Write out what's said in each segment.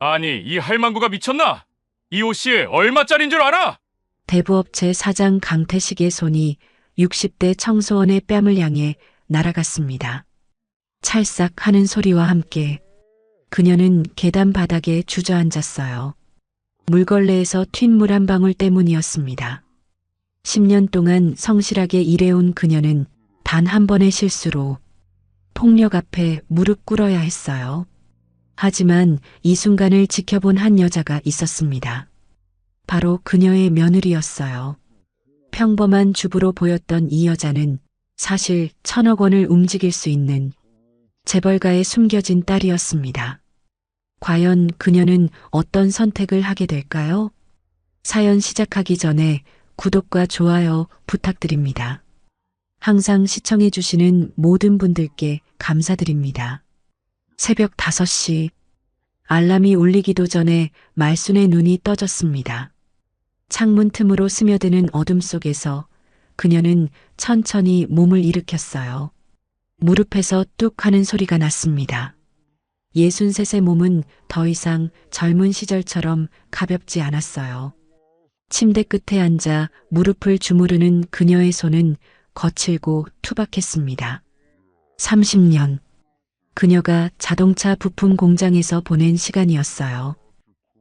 아니, 이 할망구가 미쳤나? 이 옷이 얼마짜린 줄 알아? 대부업체 사장 강태식의 손이 60대 청소원의 뺨을 향해 날아갔습니다. 찰싹 하는 소리와 함께 그녀는 계단 바닥에 주저앉았어요. 물걸레에서 튄 물 한 방울 때문이었습니다. 10년 동안 성실하게 일해온 그녀는 단 한 번의 실수로 폭력 앞에 무릎 꿇어야 했어요. 하지만 이 순간을 지켜본 한 여자가 있었습니다. 바로 그녀의 며느리였어요. 평범한 주부로 보였던 이 여자는 사실 1,000억 원을 움직일 수 있는 재벌가의 숨겨진 딸이었습니다. 과연 그녀는 어떤 선택을 하게 될까요? 사연 시작하기 전에 구독과 좋아요 부탁드립니다. 항상 시청해주시는 모든 분들께 감사드립니다. 새벽 5시, 알람이 울리기도 전에 말순의 눈이 떠졌습니다. 창문 틈으로 스며드는 어둠 속에서 그녀는 천천히 몸을 일으켰어요. 무릎에서 뚝 하는 소리가 났습니다. 63의 몸은 더 이상 젊은 시절처럼 가볍지 않았어요. 침대 끝에 앉아 무릎을 주무르는 그녀의 손은 거칠고 투박했습니다. 30년. 그녀가 자동차 부품 공장에서 보낸 시간이었어요.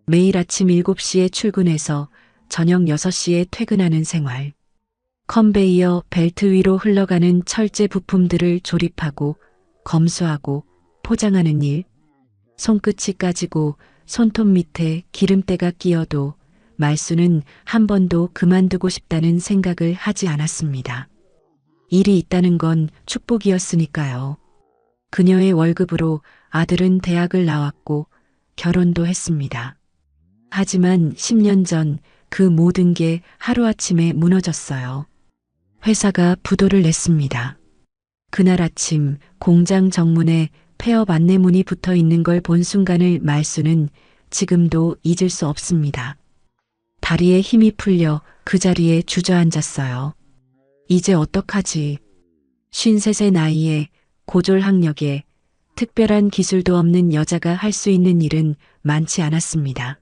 매일 아침 7시에 출근해서 저녁 6시에 퇴근하는 생활. 컨베이어 벨트 위로 흘러가는 철제 부품들을 조립하고 검수하고 포장하는 일. 손끝이 까지고 손톱 밑에 기름때가 끼어도 말수는 한 번도 그만두고 싶다는 생각을 하지 않았습니다. 일이 있다는 건 축복이었으니까요. 그녀의 월급으로 아들은 대학을 나왔고 결혼도 했습니다. 하지만 10년 전 그 모든 게 하루아침에 무너졌어요. 회사가 부도를 냈습니다. 그날 아침 공장 정문에 폐업 안내문이 붙어 있는 걸 본 순간을 말수는 지금도 잊을 수 없습니다. 다리에 힘이 풀려 그 자리에 주저앉았어요. 이제 어떡하지? 53의 나이에 고졸 학력에 특별한 기술도 없는 여자가 할 수 있는 일은 많지 않았습니다.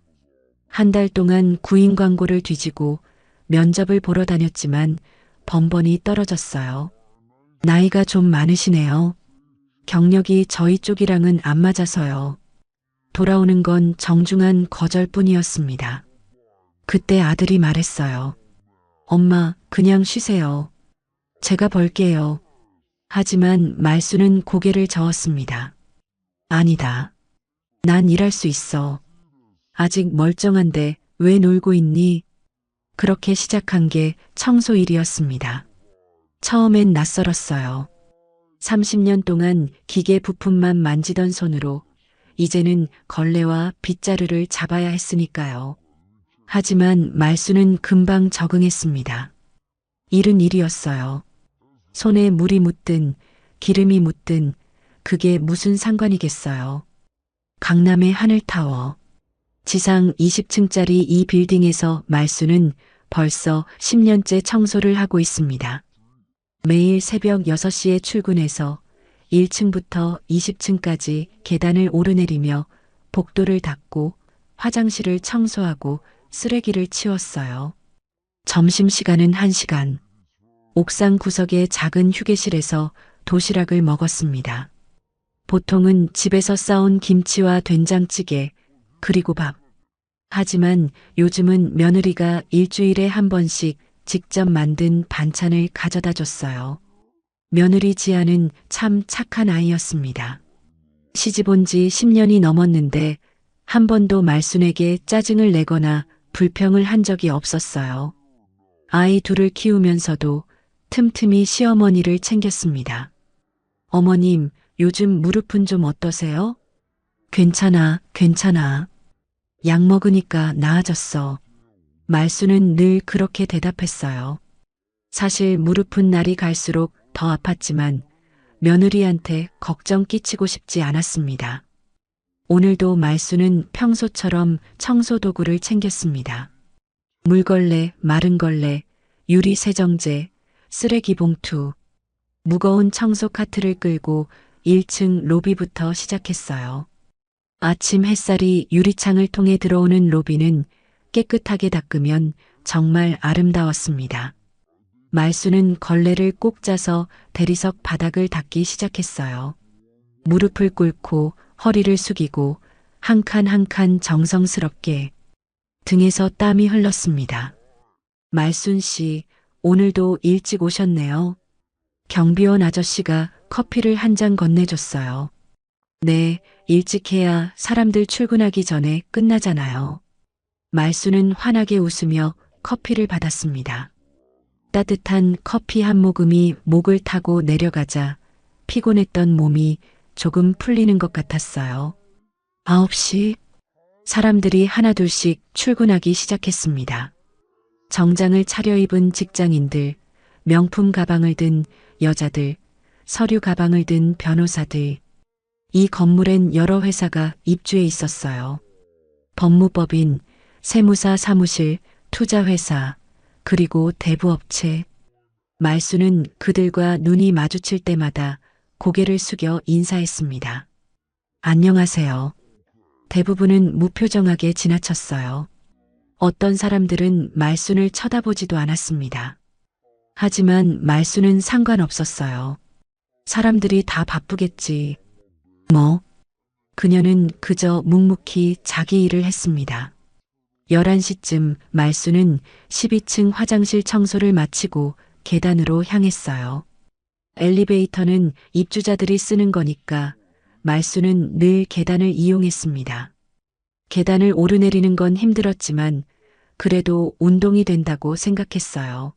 한 달 동안 구인 광고를 뒤지고 면접을 보러 다녔지만 번번이 떨어졌어요. 나이가 좀 많으시네요. 경력이 저희 쪽이랑은 안 맞아서요. 돌아오는 건 정중한 거절뿐이었습니다. 그때 아들이 말했어요. 엄마, 그냥 쉬세요. 제가 벌게요. 하지만 말수는 고개를 저었습니다. 아니다. 난 일할 수 있어. 아직 멀쩡한데 왜 놀고 있니? 그렇게 시작한 게 청소 일이었습니다. 처음엔 낯설었어요. 30년 동안 기계 부품만 만지던 손으로 이제는 걸레와 빗자루를 잡아야 했으니까요. 하지만 말수는 금방 적응했습니다. 일은 일이었어요. 손에 물이 묻든 기름이 묻든 그게 무슨 상관이겠어요. 강남의 하늘타워. 지상 20층짜리 이 빌딩에서 말수는 벌써 10년째 청소를 하고 있습니다. 매일 새벽 6시에 출근해서 1층부터 20층까지 계단을 오르내리며 복도를 닦고 화장실을 청소하고 쓰레기를 치웠어요. 점심시간은 1시간. 옥상 구석의 작은 휴게실에서 도시락을 먹었습니다. 보통은 집에서 싸온 김치와 된장찌개, 그리고 밥. 하지만 요즘은 며느리가 일주일에 한 번씩 직접 만든 반찬을 가져다 줬어요. 며느리 지아는 참 착한 아이였습니다. 시집 온 지 10년이 넘었는데 한 번도 말순에게 짜증을 내거나 불평을 한 적이 없었어요. 아이 둘을 키우면서도 틈틈이 시어머니를 챙겼습니다. 어머님, 요즘 무릎은 좀 어떠세요? 괜찮아, 괜찮아. 약 먹으니까 나아졌어. 말수는 늘 그렇게 대답했어요. 사실 무릎은 날이 갈수록 더 아팠지만 며느리한테 걱정 끼치고 싶지 않았습니다. 오늘도 말수는 평소처럼 청소 도구를 챙겼습니다. 물걸레, 마른 걸레, 유리 세정제, 쓰레기 봉투, 무거운 청소 카트를 끌고 1층 로비부터 시작했어요. 아침 햇살이 유리창을 통해 들어오는 로비는 깨끗하게 닦으면 정말 아름다웠습니다. 말수는 걸레를 꼭 짜서 대리석 바닥을 닦기 시작했어요. 무릎을 꿇고 허리를 숙이고 한 칸 한 칸 정성스럽게 등에서 땀이 흘렀습니다. 말순 씨, 오늘도 일찍 오셨네요. 경비원 아저씨가 커피를 한 잔 건네줬어요. 네, 일찍 해야 사람들 출근하기 전에 끝나잖아요. 말수는 환하게 웃으며 커피를 받았습니다. 따뜻한 커피 한 모금이 목을 타고 내려가자 피곤했던 몸이 조금 풀리는 것 같았어요. 9시, 사람들이 하나둘씩 출근하기 시작했습니다. 정장을 차려입은 직장인들, 명품 가방을 든 여자들, 서류 가방을 든 변호사들. 이 건물엔 여러 회사가 입주해 있었어요. 법무법인, 세무사 사무실, 투자회사, 그리고 대부업체. 말수는 그들과 눈이 마주칠 때마다 고개를 숙여 인사했습니다. 안녕하세요. 대부분은 무표정하게 지나쳤어요. 어떤 사람들은 말순을 쳐다보지도 않았습니다. 하지만 말순은 상관없었어요. 사람들이 다 바쁘겠지. 뭐? 그녀는 그저 묵묵히 자기 일을 했습니다. 11시쯤 말수는 12층 화장실 청소를 마치고 계단으로 향했어요. 엘리베이터는 입주자들이 쓰는 거니까 말수는 늘 계단을 이용했습니다. 계단을 오르내리는 건 힘들었지만 그래도 운동이 된다고 생각했어요.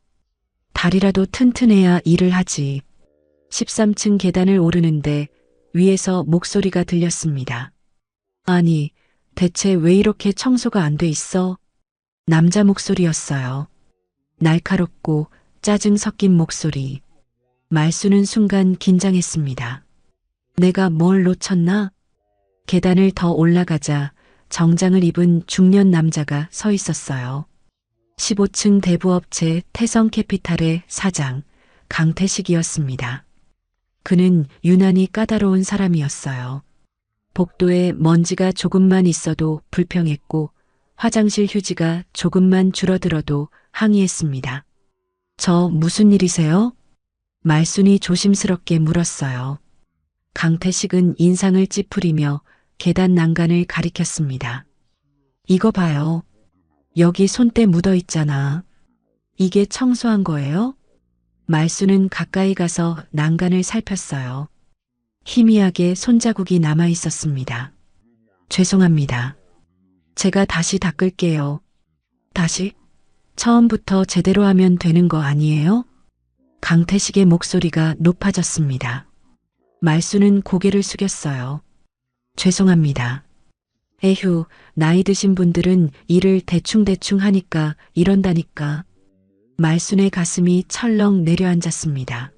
다리라도 튼튼해야 일을 하지. 13층 계단을 오르는데 위에서 목소리가 들렸습니다. 아니, 대체 왜 이렇게 청소가 안 돼 있어? 남자 목소리였어요. 날카롭고 짜증 섞인 목소리. 말수는 순간 긴장했습니다. 내가 뭘 놓쳤나? 계단을 더 올라가자 정장을 입은 중년 남자가 서 있었어요. 15층 대부업체 태성캐피탈의 사장 강태식이었습니다. 그는 유난히 까다로운 사람이었어요. 복도에 먼지가 조금만 있어도 불평했고 화장실 휴지가 조금만 줄어들어도 항의했습니다. 저 무슨 일이세요? 말순이 조심스럽게 물었어요. 강태식은 인상을 찌푸리며 계단 난간을 가리켰습니다. 이거 봐요. 여기 손때 묻어 있잖아. 이게 청소한 거예요? 말수는 가까이 가서 난간을 살폈어요. 희미하게 손자국이 남아 있었습니다. 죄송합니다. 제가 다시 닦을게요. 다시? 처음부터 제대로 하면 되는 거 아니에요? 강태식의 목소리가 높아졌습니다. 말수는 고개를 숙였어요. 죄송합니다. 에휴, 나이 드신 분들은 일을 대충대충 하니까 이런다니까. 말순의 가슴이 철렁 내려앉았습니다.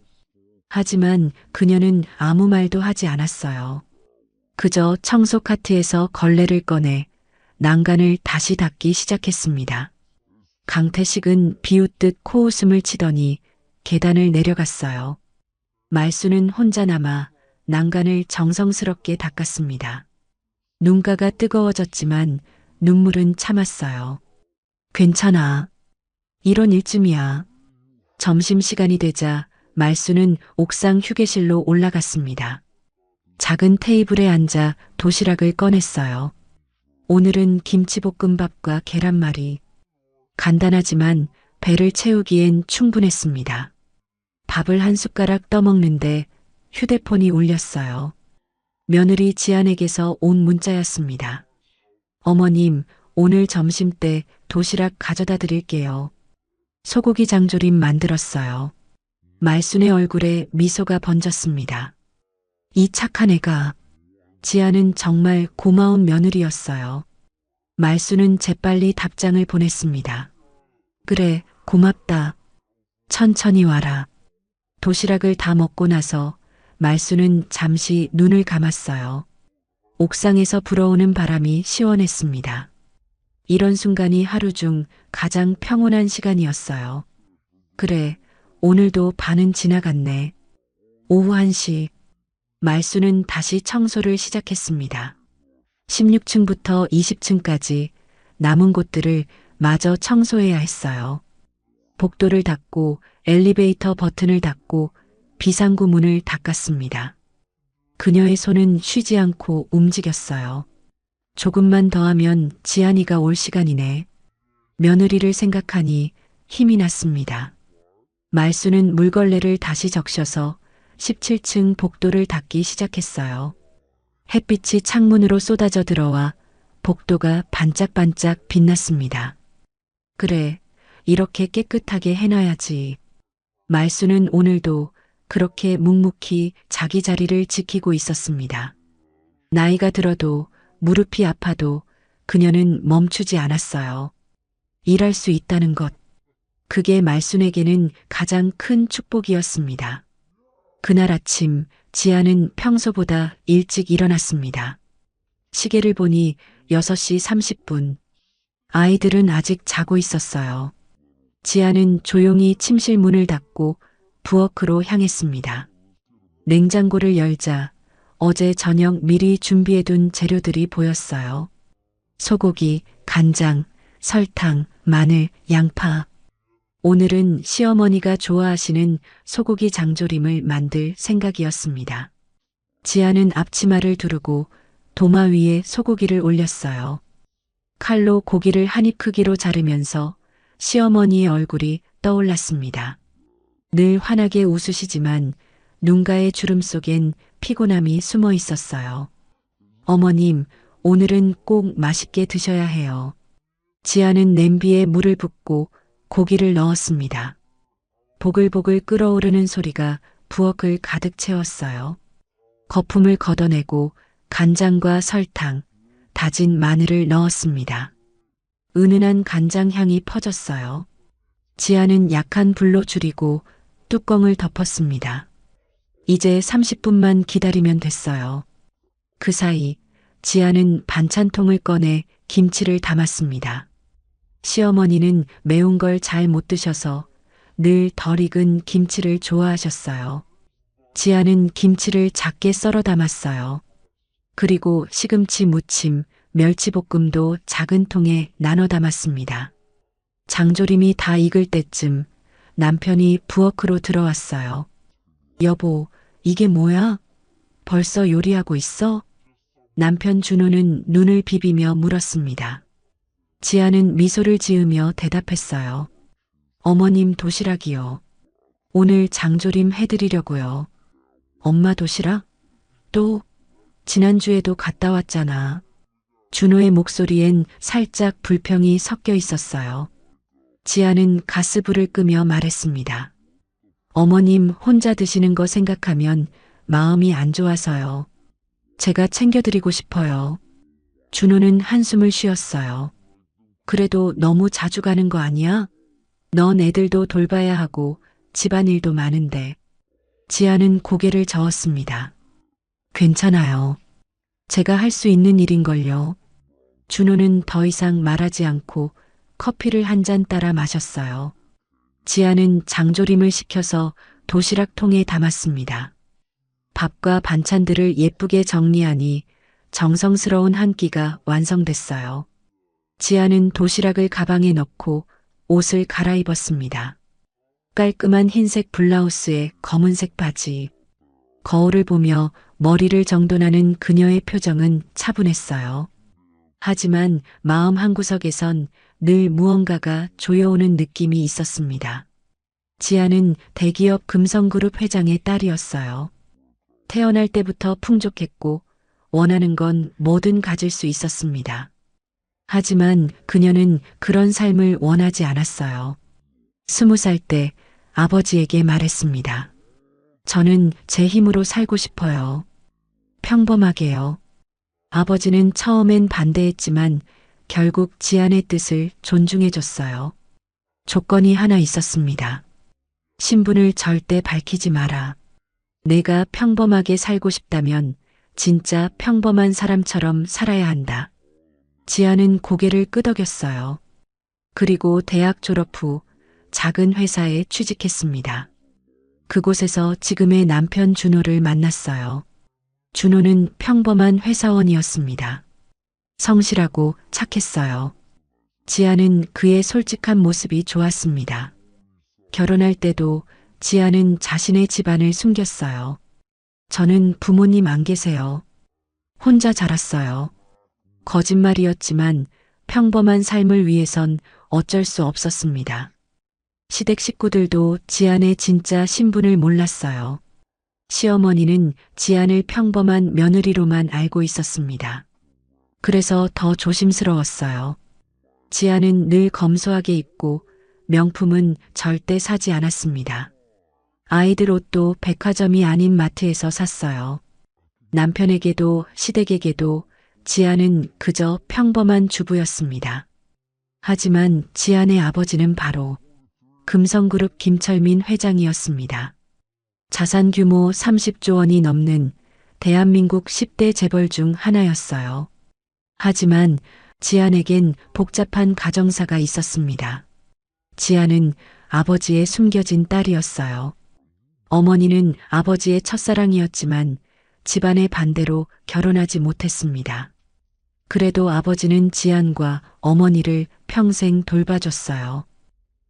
하지만 그녀는 아무 말도 하지 않았어요. 그저 청소 카트에서 걸레를 꺼내 난간을 다시 닦기 시작했습니다. 강태식은 비웃듯 코웃음을 치더니 계단을 내려갔어요. 말수는 혼자 남아 난간을 정성스럽게 닦았습니다. 눈가가 뜨거워졌지만 눈물은 참았어요. 괜찮아. 이런 일쯤이야. 점심시간이 되자 말수는 옥상 휴게실로 올라갔습니다. 작은 테이블에 앉아 도시락을 꺼냈어요. 오늘은 김치볶음밥과 계란말이. 간단하지만 배를 채우기엔 충분했습니다. 밥을 한 숟가락 떠먹는데 휴대폰이 울렸어요. 며느리 지안에게서 온 문자였습니다. 어머님, 오늘 점심 때 도시락 가져다 드릴게요. 소고기 장조림 만들었어요. 말순의 얼굴에 미소가 번졌습니다. 이 착한 애가. 지안은 정말 고마운 며느리였어요. 말순은 재빨리 답장을 보냈습니다. 그래, 고맙다. 천천히 와라. 도시락을 다 먹고 나서 말수는 잠시 눈을 감았어요. 옥상에서 불어오는 바람이 시원했습니다. 이런 순간이 하루 중 가장 평온한 시간이었어요. 그래, 오늘도 반은 지나갔네. 오후 1시, 말수는 다시 청소를 시작했습니다. 16층부터 20층까지 남은 곳들을 마저 청소해야 했어요. 복도를 닦고 엘리베이터 버튼을 닫고 비상구 문을 닦았습니다. 그녀의 손은 쉬지 않고 움직였어요. 조금만 더 하면 지안이가 올 시간이네. 며느리를 생각하니 힘이 났습니다. 말수는 물걸레를 다시 적셔서 17층 복도를 닦기 시작했어요. 햇빛이 창문으로 쏟아져 들어와 복도가 반짝반짝 빛났습니다. 그래, 이렇게 깨끗하게 해놔야지. 말수는 오늘도 그렇게 묵묵히 자기 자리를 지키고 있었습니다. 나이가 들어도 무릎이 아파도 그녀는 멈추지 않았어요. 일할 수 있다는 것. 그게 말순에게는 가장 큰 축복이었습니다. 그날 아침 지아는 평소보다 일찍 일어났습니다. 시계를 보니 6시 30분. 아이들은 아직 자고 있었어요. 지아는 조용히 침실 문을 닫고 부엌으로 향했습니다. 냉장고를 열자 어제 저녁 미리 준비해둔 재료들이 보였어요. 소고기, 간장, 설탕, 마늘, 양파. 오늘은 시어머니가 좋아하시는 소고기 장조림을 만들 생각이었습니다. 지아는 앞치마를 두르고 도마 위에 소고기를 올렸어요. 칼로 고기를 한 입 크기로 자르면서 시어머니의 얼굴이 떠올랐습니다. 늘 환하게 웃으시지만 눈가의 주름 속엔 피곤함이 숨어 있었어요. 어머님, 오늘은 꼭 맛있게 드셔야 해요. 지아는 냄비에 물을 붓고 고기를 넣었습니다. 보글보글 끓어오르는 소리가 부엌을 가득 채웠어요. 거품을 걷어내고 간장과 설탕, 다진 마늘을 넣었습니다. 은은한 간장 향이 퍼졌어요. 지아는 약한 불로 줄이고 뚜껑을 덮었습니다. 이제 30분만 기다리면 됐어요. 그 사이 지아는 반찬통을 꺼내 김치를 담았습니다. 시어머니는 매운 걸 잘 못 드셔서 늘 덜 익은 김치를 좋아하셨어요. 지아는 김치를 작게 썰어 담았어요. 그리고 시금치 무침, 멸치볶음도 작은 통에 나눠 담았습니다. 장조림이 다 익을 때쯤 남편이 부엌으로 들어왔어요. 여보, 이게 뭐야? 벌써 요리하고 있어? 남편 준호는 눈을 비비며 물었습니다. 지아는 미소를 지으며 대답했어요. 어머님 도시락이요. 오늘 장조림 해드리려고요. 엄마 도시락? 또? 지난주에도 갔다 왔잖아. 준호의 목소리엔 살짝 불평이 섞여 있었어요. 지아는 가스불을 끄며 말했습니다. 어머님 혼자 드시는 거 생각하면 마음이 안 좋아서요. 제가 챙겨드리고 싶어요. 준호는 한숨을 쉬었어요. 그래도 너무 자주 가는 거 아니야? 넌 애들도 돌봐야 하고 집안일도 많은데. 지아는 고개를 저었습니다. 괜찮아요. 제가 할 수 있는 일인걸요. 준호는 더 이상 말하지 않고 커피를 한 잔 따라 마셨어요. 지아는 장조림을 식혀서 도시락통에 담았습니다. 밥과 반찬들을 예쁘게 정리하니 정성스러운 한 끼가 완성됐어요. 지아는 도시락을 가방에 넣고 옷을 갈아입었습니다. 깔끔한 흰색 블라우스에 검은색 바지. 거울을 보며 머리를 정돈하는 그녀의 표정은 차분했어요. 하지만 마음 한구석에선 늘 무언가가 조여오는 느낌이 있었습니다. 지아는 대기업 금성그룹 회장의 딸이었어요. 태어날 때부터 풍족했고 원하는 건 뭐든 가질 수 있었습니다. 하지만 그녀는 그런 삶을 원하지 않았어요. 20살 때 아버지에게 말했습니다. 저는 제 힘으로 살고 싶어요. 평범하게요. 아버지는 처음엔 반대했지만 결국 지안의 뜻을 존중해줬어요. 조건이 하나 있었습니다. 신분을 절대 밝히지 마라. 내가 평범하게 살고 싶다면 진짜 평범한 사람처럼 살아야 한다. 지아는 고개를 끄덕였어요. 그리고 대학 졸업 후 작은 회사에 취직했습니다. 그곳에서 지금의 남편 준호를 만났어요. 준호는 평범한 회사원이었습니다. 성실하고 착했어요. 지아는 그의 솔직한 모습이 좋았습니다. 결혼할 때도 지아는 자신의 집안을 숨겼어요. 저는 부모님 안 계세요. 혼자 자랐어요. 거짓말이었지만 평범한 삶을 위해선 어쩔 수 없었습니다. 시댁 식구들도 지안의 진짜 신분을 몰랐어요. 시어머니는 지안을 평범한 며느리로만 알고 있었습니다. 그래서 더 조심스러웠어요. 지안은 늘 검소하게 입고 명품은 절대 사지 않았습니다. 아이들 옷도 백화점이 아닌 마트에서 샀어요. 남편에게도 시댁에게도 지안은 그저 평범한 주부였습니다. 하지만 지안의 아버지는 바로 금성그룹 김철민 회장이었습니다. 자산 규모 30조 원이 넘는 대한민국 10대 재벌 중 하나였어요. 하지만 지안에겐 복잡한 가정사가 있었습니다. 지안은 아버지의 숨겨진 딸이었어요. 어머니는 아버지의 첫사랑이었지만 집안의 반대로 결혼하지 못했습니다. 그래도 아버지는 지안과 어머니를 평생 돌봐줬어요.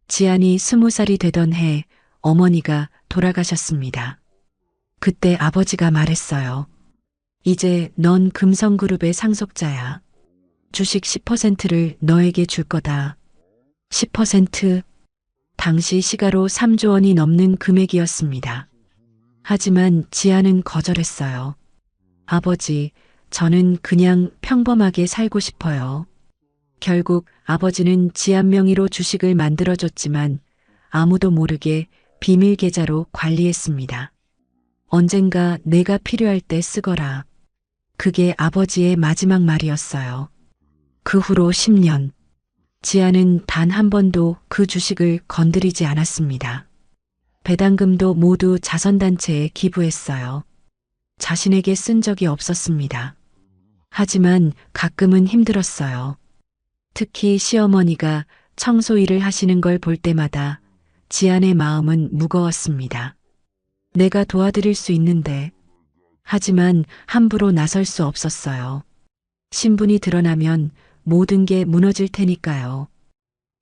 지안이 20살이 되던 해 어머니가 돌아가셨습니다. 그때 아버지가 말했어요. 이제 넌 금성그룹의 상속자야. 주식 10%를 너에게 줄 거다. 10%? 당시 시가로 3조 원이 넘는 금액이었습니다. 하지만 지아는 거절했어요. 아버지, 저는 그냥 평범하게 살고 싶어요. 결국 아버지는 지안 명의로 주식을 만들어줬지만 아무도 모르게 비밀 계좌로 관리했습니다. 언젠가 내가 필요할 때 쓰거라. 그게 아버지의 마지막 말이었어요. 그 후로 10년. 지아는 단 한 번도 그 주식을 건드리지 않았습니다. 배당금도 모두 자선단체에 기부했어요. 자신에게 쓴 적이 없었습니다. 하지만 가끔은 힘들었어요. 특히 시어머니가 청소 일을 하시는 걸 볼 때마다 지안의 마음은 무거웠습니다. 내가 도와드릴 수 있는데. 하지만 함부로 나설 수 없었어요. 신분이 드러나면 모든 게 무너질 테니까요.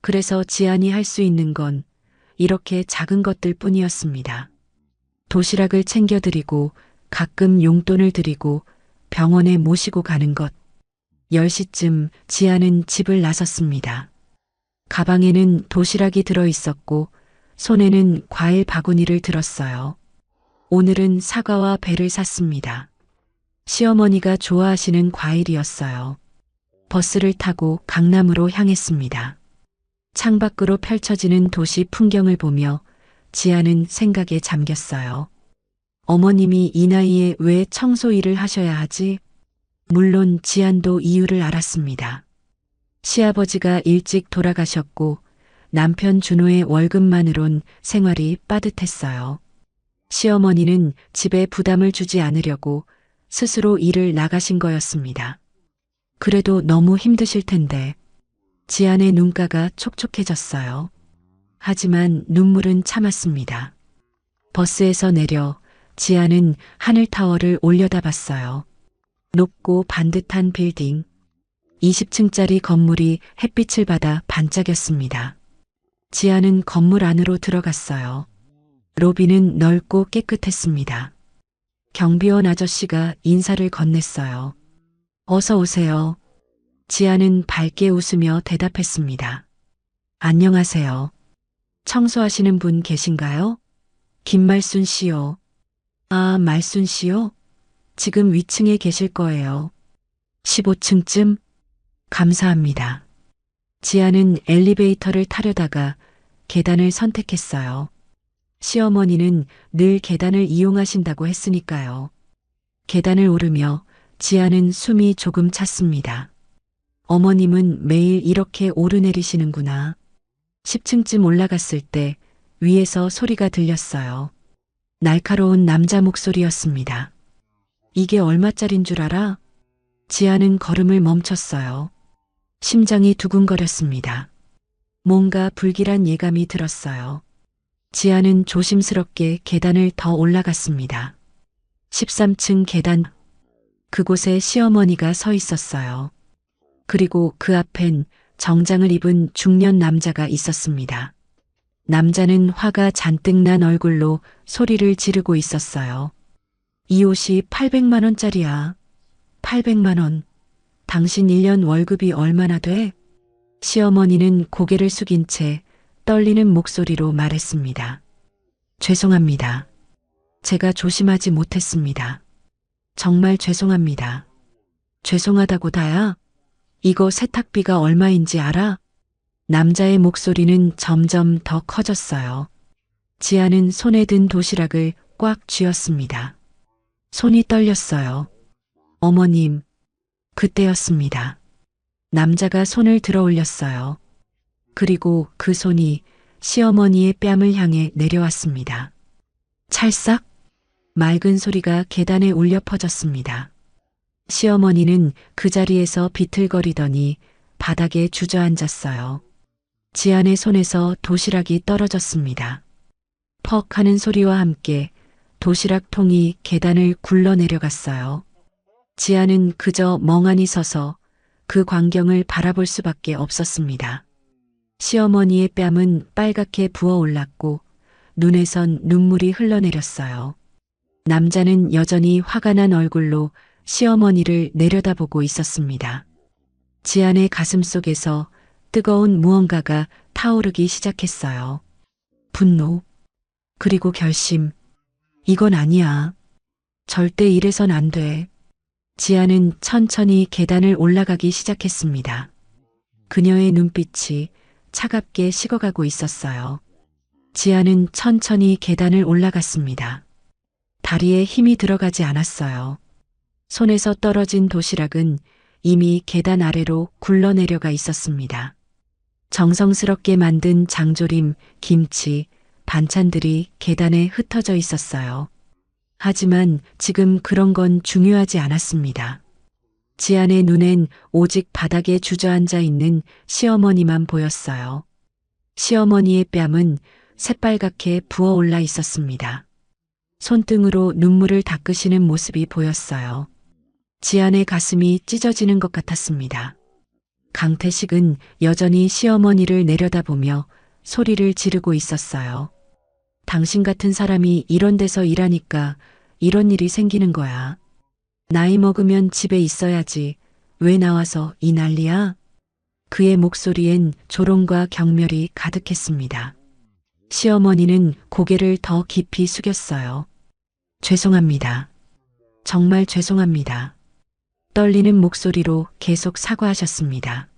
그래서 지안이 할 수 있는 건 이렇게 작은 것들 뿐이었습니다. 도시락을 챙겨드리고 가끔 용돈을 드리고 병원에 모시고 가는 것. 10시쯤 지아는 집을 나섰습니다. 가방에는 도시락이 들어 있었고 손에는 과일 바구니를 들었어요. 오늘은 사과와 배를 샀습니다. 시어머니가 좋아하시는 과일이었어요. 버스를 타고 강남으로 향했습니다. 창밖으로 펼쳐지는 도시 풍경을 보며 지아는 생각에 잠겼어요. 어머님이 이 나이에 왜 청소 일을 하셔야 하지? 물론 지안도 이유를 알았습니다. 시아버지가 일찍 돌아가셨고 남편 준호의 월급만으론 생활이 빠듯했어요. 시어머니는 집에 부담을 주지 않으려고 스스로 일을 나가신 거였습니다. 그래도 너무 힘드실 텐데. 지안의 눈가가 촉촉해졌어요. 하지만 눈물은 참았습니다. 버스에서 내려 지안은 하늘타워를 올려다봤어요. 높고 반듯한 빌딩. 20층짜리 건물이 햇빛을 받아 반짝였습니다. 지안은 건물 안으로 들어갔어요. 로비는 넓고 깨끗했습니다. 경비원 아저씨가 인사를 건넸어요. 어서 오세요. 지아는 밝게 웃으며 대답했습니다. 안녕하세요. 청소하시는 분 계신가요? 김말순 씨요. 아, 말순 씨요? 지금 위층에 계실 거예요. 15층쯤? 감사합니다. 지아는 엘리베이터를 타려다가 계단을 선택했어요. 시어머니는 늘 계단을 이용하신다고 했으니까요. 계단을 오르며 지아는 숨이 조금 찼습니다. 어머님은 매일 이렇게 오르내리시는구나. 10층쯤 올라갔을 때 위에서 소리가 들렸어요. 날카로운 남자 목소리였습니다. 이게 얼마짜린 줄 알아? 지아는 걸음을 멈췄어요. 심장이 두근거렸습니다. 뭔가 불길한 예감이 들었어요. 지아는 조심스럽게 계단을 더 올라갔습니다. 13층 계단. 그곳에 시어머니가 서 있었어요. 그리고 그 앞엔 정장을 입은 중년 남자가 있었습니다. 남자는 화가 잔뜩 난 얼굴로 소리를 지르고 있었어요. 이 옷이 800만 원짜리야. 800만 원. 당신 1년 월급이 얼마나 돼? 시어머니는 고개를 숙인 채 떨리는 목소리로 말했습니다. 죄송합니다. 제가 조심하지 못했습니다. 정말 죄송합니다. 죄송하다고 다야? 이거 세탁비가 얼마인지 알아? 남자의 목소리는 점점 더 커졌어요. 지아는 손에 든 도시락을 꽉 쥐었습니다. 손이 떨렸어요. 어머님, 그때였습니다. 남자가 손을 들어 올렸어요. 그리고 그 손이 시어머니의 뺨을 향해 내려왔습니다. 찰싹 맑은 소리가 계단에 울려 퍼졌습니다. 시어머니는 그 자리에서 비틀거리더니 바닥에 주저앉았어요. 지안의 손에서 도시락이 떨어졌습니다. 퍽 하는 소리와 함께 도시락통이 계단을 굴러 내려갔어요. 지안은 그저 멍하니 서서 그 광경을 바라볼 수밖에 없었습니다. 시어머니의 뺨은 빨갛게 부어올랐고 눈에선 눈물이 흘러내렸어요. 남자는 여전히 화가 난 얼굴로 시어머니를 내려다보고 있었습니다. 지안의 가슴속에서 뜨거운 무언가가 타오르기 시작했어요. 분노, 그리고 결심. 이건 아니야. 절대 이래선 안 돼. 지아는 천천히 계단을 올라가기 시작했습니다. 그녀의 눈빛이 차갑게 식어가고 있었어요. 지아는 천천히 계단을 올라갔습니다. 다리에 힘이 들어가지 않았어요. 손에서 떨어진 도시락은 이미 계단 아래로 굴러내려가 있었습니다. 정성스럽게 만든 장조림, 김치, 반찬들이 계단에 흩어져 있었어요. 하지만 지금 그런 건 중요하지 않았습니다. 지안의 눈엔 오직 바닥에 주저앉아 있는 시어머니만 보였어요. 시어머니의 뺨은 새빨갛게 부어올라 있었습니다. 손등으로 눈물을 닦으시는 모습이 보였어요. 지안의 가슴이 찢어지는 것 같았습니다. 강태식은 여전히 시어머니를 내려다보며 소리를 지르고 있었어요. 당신 같은 사람이 이런 데서 일하니까 이런 일이 생기는 거야. 나이 먹으면 집에 있어야지. 왜 나와서 이 난리야? 그의 목소리엔 조롱과 경멸이 가득했습니다. 시어머니는 고개를 더 깊이 숙였어요. 죄송합니다. 정말 죄송합니다. 떨리는 목소리로 계속 사과하셨습니다.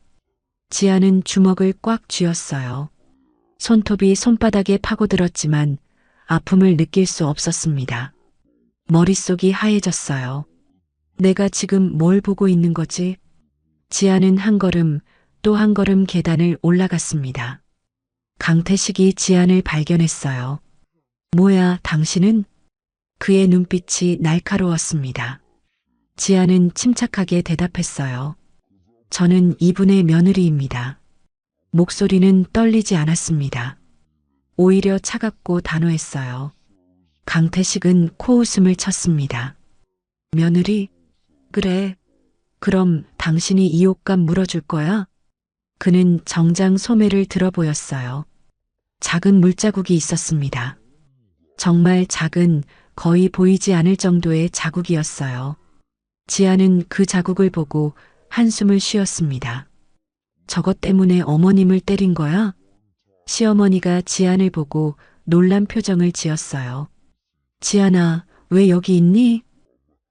지아는 주먹을 꽉 쥐었어요. 손톱이 손바닥에 파고들었지만 아픔을 느낄 수 없었습니다. 머릿속이 하얘졌어요. 내가 지금 뭘 보고 있는 거지? 지아는 한 걸음 또 한 걸음 계단을 올라갔습니다. 강태식이 지안을 발견했어요. 뭐야, 당신은? 그의 눈빛이 날카로웠습니다. 지안은 침착하게 대답했어요. 저는 이분의 며느리입니다. 목소리는 떨리지 않았습니다. 오히려 차갑고 단호했어요. 강태식은 코웃음을 쳤습니다. 며느리? 그래. 그럼 당신이 이 옷값 물어줄 거야? 그는 정장 소매를 들어 보였어요. 작은 물자국이 있었습니다. 정말 작은, 거의 보이지 않을 정도의 자국이었어요. 지아는 그 자국을 보고 한숨을 쉬었습니다. 저것 때문에 어머님을 때린 거야? 시어머니가 지안을 보고 놀란 표정을 지었어요. 지안아, 왜 여기 있니?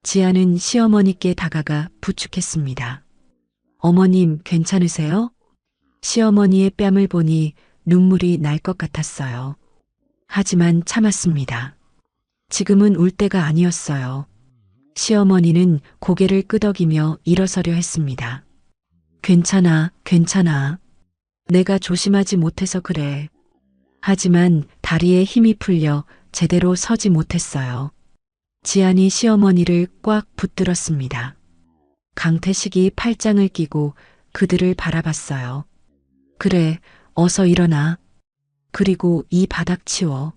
지안은 시어머니께 다가가 부축했습니다. 어머님, 괜찮으세요? 시어머니의 뺨을 보니 눈물이 날 것 같았어요. 하지만 참았습니다. 지금은 울 때가 아니었어요. 시어머니는 고개를 끄덕이며 일어서려 했습니다. 괜찮아, 괜찮아. 내가 조심하지 못해서 그래. 하지만 다리에 힘이 풀려 제대로 서지 못했어요. 지안이 시어머니를 꽉 붙들었습니다. 강태식이 팔짱을 끼고 그들을 바라봤어요. 그래, 어서 일어나. 그리고 이 바닥 치워.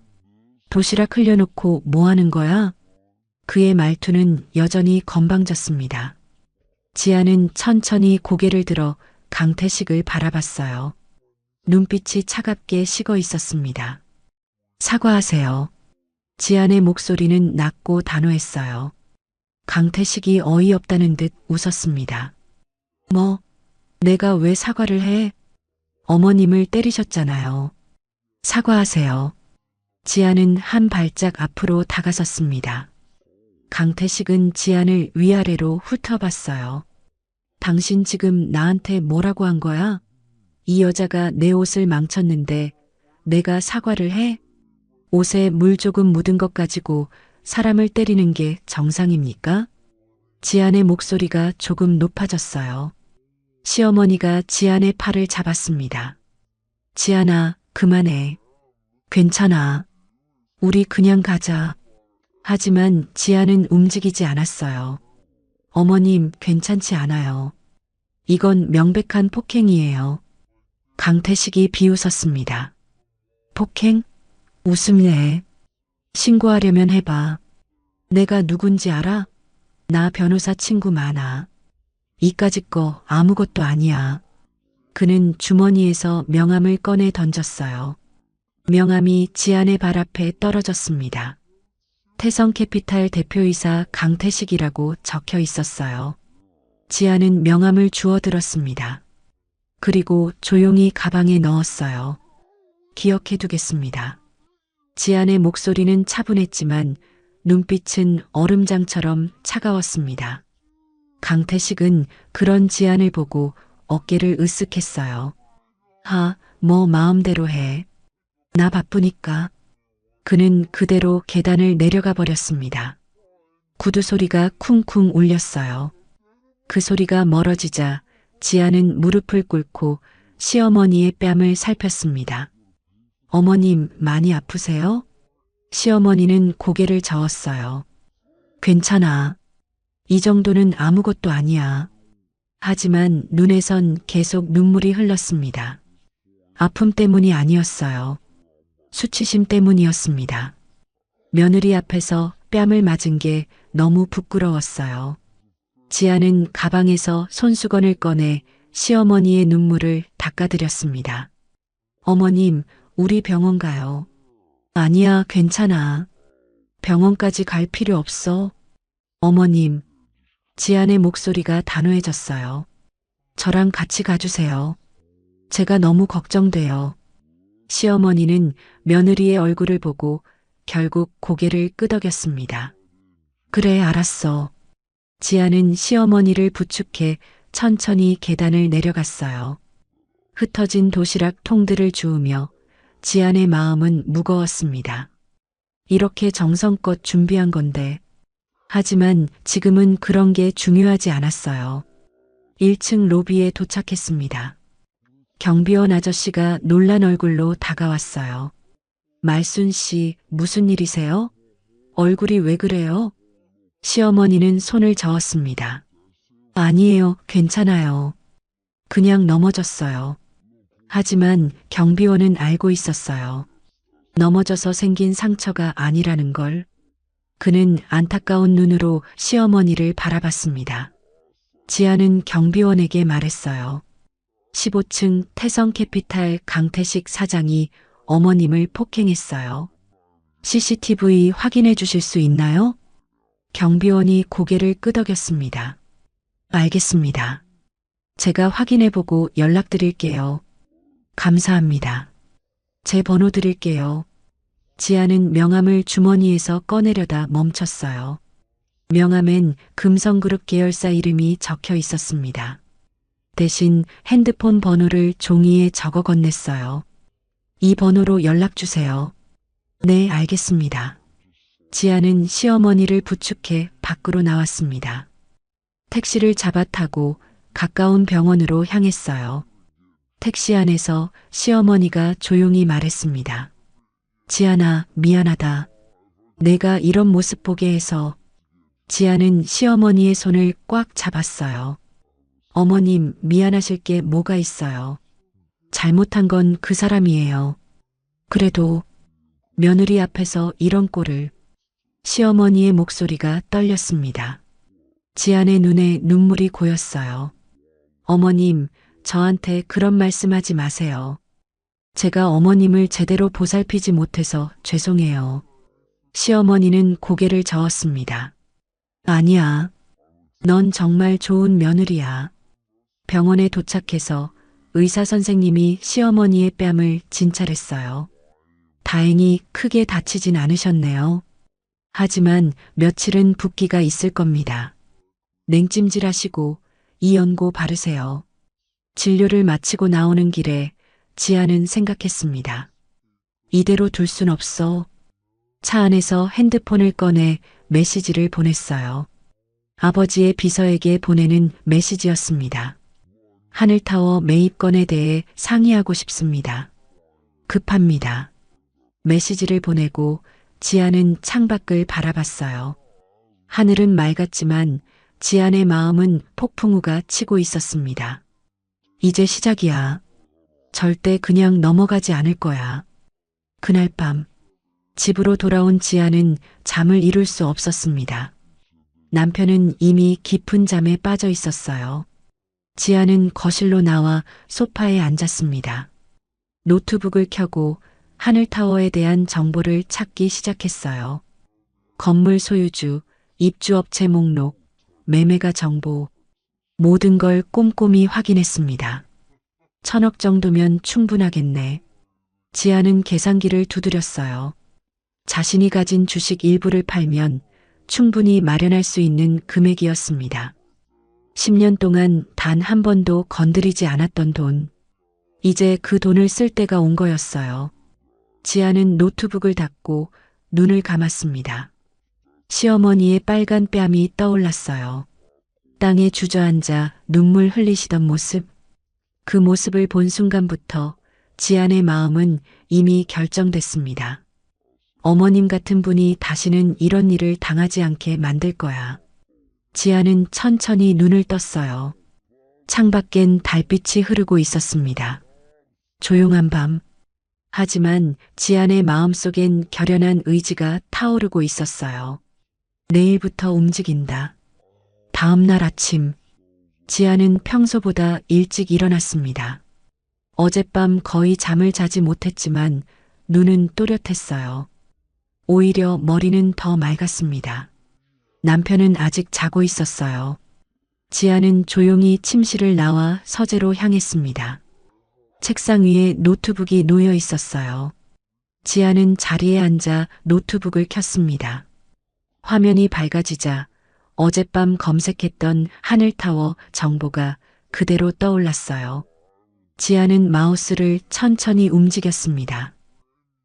도시락 흘려놓고 뭐 하는 거야? 그의 말투는 여전히 건방졌습니다. 지아는 천천히 고개를 들어 강태식을 바라봤어요. 눈빛이 차갑게 식어 있었습니다. 사과하세요. 지안의 목소리는 낮고 단호했어요. 강태식이 어이없다는 듯 웃었습니다. 뭐, 내가 왜 사과를 해? 어머님을 때리셨잖아요. 사과하세요. 지안은 한 발짝 앞으로 다가섰습니다. 강태식은 지안을 위아래로 훑어봤어요. 당신 지금 나한테 뭐라고 한 거야? 이 여자가 내 옷을 망쳤는데 내가 사과를 해? 옷에 물 조금 묻은 것 가지고 사람을 때리는 게 정상입니까? 지안의 목소리가 조금 높아졌어요. 시어머니가 지안의 팔을 잡았습니다. 지안아, 그만해. 괜찮아. 우리 그냥 가자. 하지만 지안은 움직이지 않았어요. 어머님, 괜찮지 않아요. 이건 명백한 폭행이에요. 강태식이 비웃었습니다. 폭행? 웃음내. 신고하려면 해봐. 내가 누군지 알아? 나 변호사 친구 많아. 이까짓 거 아무것도 아니야. 그는 주머니에서 명함을 꺼내 던졌어요. 명함이 지안의 발 앞에 떨어졌습니다. 태성캐피탈 대표이사 강태식이라고 적혀 있었어요. 지안은 명함을 주워들었습니다. 그리고 조용히 가방에 넣었어요. 기억해두겠습니다. 지안의 목소리는 차분했지만 눈빛은 얼음장처럼 차가웠습니다. 강태식은 그런 지안을 보고 어깨를 으쓱했어요. 뭐 마음대로 해. 나 바쁘니까. 그는 그대로 계단을 내려가 버렸습니다. 구두 소리가 쿵쿵 울렸어요. 그 소리가 멀어지자 지아는 무릎을 꿇고 시어머니의 뺨을 살폈습니다. 어머님, 많이 아프세요? 시어머니는 고개를 저었어요. 괜찮아. 이 정도는 아무것도 아니야. 하지만 눈에선 계속 눈물이 흘렀습니다. 아픔 때문이 아니었어요. 수치심 때문이었습니다. 며느리 앞에서 뺨을 맞은 게 너무 부끄러웠어요. 지아는 가방에서 손수건을 꺼내 시어머니의 눈물을 닦아드렸습니다. 어머님, 우리 병원 가요. 아니야, 괜찮아. 병원까지 갈 필요 없어. 어머님, 지안의 목소리가 단호해졌어요. 저랑 같이 가주세요. 제가 너무 걱정돼요. 시어머니는 며느리의 얼굴을 보고 결국 고개를 끄덕였습니다. 그래, 알았어. 지아는 시어머니를 부축해 천천히 계단을 내려갔어요. 흩어진 도시락 통들을 주우며 지안의 마음은 무거웠습니다. 이렇게 정성껏 준비한 건데. 하지만 지금은 그런 게 중요하지 않았어요. 1층 로비에 도착했습니다. 경비원 아저씨가 놀란 얼굴로 다가왔어요. 말순 씨, 무슨 일이세요? 얼굴이 왜 그래요? 시어머니는 손을 저었습니다. 아니에요, 괜찮아요. 그냥 넘어졌어요. 하지만 경비원은 알고 있었어요. 넘어져서 생긴 상처가 아니라는 걸. 그는 안타까운 눈으로 시어머니를 바라봤습니다. 지아는 경비원에게 말했어요. 15층 태성캐피탈 강태식 사장이 어머님을 폭행했어요. CCTV 확인해 주실 수 있나요? 경비원이 고개를 끄덕였습니다. 알겠습니다. 제가 확인해 보고 연락드릴게요. 감사합니다. 제 번호 드릴게요. 지아는 명함을 주머니에서 꺼내려다 멈췄어요. 명함엔 금성그룹 계열사 이름이 적혀 있었습니다. 대신 핸드폰 번호를 종이에 적어 건넸어요. 이 번호로 연락 주세요. 네, 알겠습니다. 지아는 시어머니를 부축해 밖으로 나왔습니다. 택시를 잡아 타고 가까운 병원으로 향했어요. 택시 안에서 시어머니가 조용히 말했습니다. 지아나, 미안하다. 내가 이런 모습 보게 해서. 지아는 시어머니의 손을 꽉 잡았어요. 어머님, 미안하실 게 뭐가 있어요. 잘못한 건 그 사람이에요. 그래도 며느리 앞에서 이런 꼴을. 시어머니의 목소리가 떨렸습니다. 지안의 눈에 눈물이 고였어요. 어머님, 저한테 그런 말씀하지 마세요. 제가 어머님을 제대로 보살피지 못해서 죄송해요. 시어머니는 고개를 저었습니다. 아니야. 넌 정말 좋은 며느리야. 병원에 도착해서 의사 선생님이 시어머니의 뺨을 진찰했어요. 다행히 크게 다치진 않으셨네요. 하지만 며칠은 붓기가 있을 겁니다. 냉찜질하시고 이연고 바르세요. 진료를 마치고 나오는 길에 지아는 생각했습니다. 이대로 둘 순 없어. 차 안에서 핸드폰을 꺼내 메시지를 보냈어요. 아버지의 비서에게 보내는 메시지였습니다. 하늘타워 매입건에 대해 상의하고 싶습니다. 급합니다. 메시지를 보내고 지아는 창밖을 바라봤어요. 하늘은 맑았지만 지안의 마음은 폭풍우가 치고 있었습니다. 이제 시작이야. 절대 그냥 넘어가지 않을 거야. 그날 밤 집으로 돌아온 지안은 잠을 이룰 수 없었습니다. 남편은 이미 깊은 잠에 빠져 있었어요. 지안은 거실로 나와 소파에 앉았습니다. 노트북을 켜고 하늘타워에 대한 정보를 찾기 시작했어요. 건물 소유주, 입주업체 목록, 매매가 정보, 모든 걸 꼼꼼히 확인했습니다. 1,000억 정도면 충분하겠네. 지아는 계산기를 두드렸어요. 자신이 가진 주식 일부를 팔면 충분히 마련할 수 있는 금액이었습니다. 10년 동안 단 한 번도 건드리지 않았던 돈. 이제 그 돈을 쓸 때가 온 거였어요. 지아는 노트북을 닫고 눈을 감았습니다. 시어머니의 빨간 뺨이 떠올랐어요. 땅에 주저앉아 눈물 흘리시던 모습. 그 모습을 본 순간부터 지안의 마음은 이미 결정됐습니다. 어머님 같은 분이 다시는 이런 일을 당하지 않게 만들 거야. 지안은 천천히 눈을 떴어요. 창밖엔 달빛이 흐르고 있었습니다. 조용한 밤. 하지만 지안의 마음속엔 결연한 의지가 타오르고 있었어요. 내일부터 움직인다. 다음 날 아침, 지안은 평소보다 일찍 일어났습니다. 어젯밤 거의 잠을 자지 못했지만 눈은 또렷했어요. 오히려 머리는 더 맑았습니다. 남편은 아직 자고 있었어요. 지안은 조용히 침실을 나와 서재로 향했습니다. 책상 위에 노트북이 놓여 있었어요. 지안은 자리에 앉아 노트북을 켰습니다. 화면이 밝아지자 어젯밤 검색했던 하늘타워 정보가 그대로 떠올랐어요. 지안은 마우스를 천천히 움직였습니다.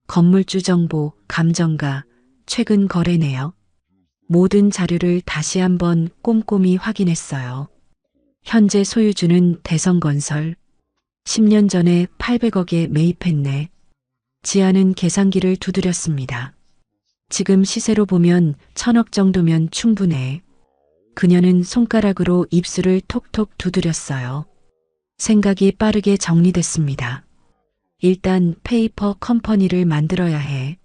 건물주 정보, 감정가, 최근 거래 내역. 모든 자료를 다시 한번 꼼꼼히 확인했어요. 현재 소유주는 대성건설. 10년 전에 800억에 매입했네. 지아는 계산기를 두드렸습니다. 지금 시세로 보면 1,000억 정도면 충분해. 그녀는 손가락으로 입술을 톡톡 두드렸어요. 생각이 빠르게 정리됐습니다. 일단 페이퍼 컴퍼니를 만들어야 해.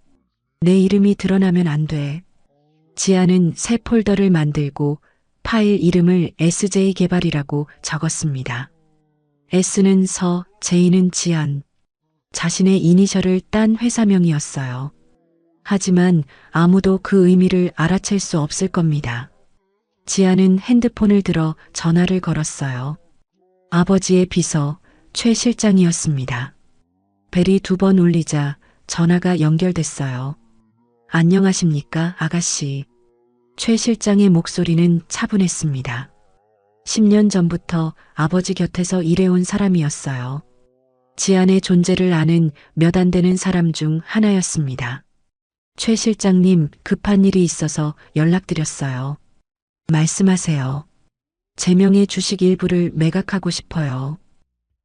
내 이름이 드러나면 안 돼. 지아는 새 폴더를 만들고 파일 이름을 SJ 개발이라고 적었습니다. S는 서, J는 지안. 자신의 이니셜을 딴 회사명이었어요. 하지만 아무도 그 의미를 알아챌 수 없을 겁니다. 지아는 핸드폰을 들어 전화를 걸었어요. 아버지의 비서, 최 실장이었습니다. 벨이 2번 울리자 전화가 연결됐어요. 안녕하십니까, 아가씨. 최 실장의 목소리는 차분했습니다. 10년 전부터 아버지 곁에서 일해온 사람이었어요. 지안의 존재를 아는 몇 안 되는 사람 중 하나였습니다. 최 실장님, 급한 일이 있어서 연락드렸어요. 말씀하세요. 제 명의 주식 일부를 매각하고 싶어요.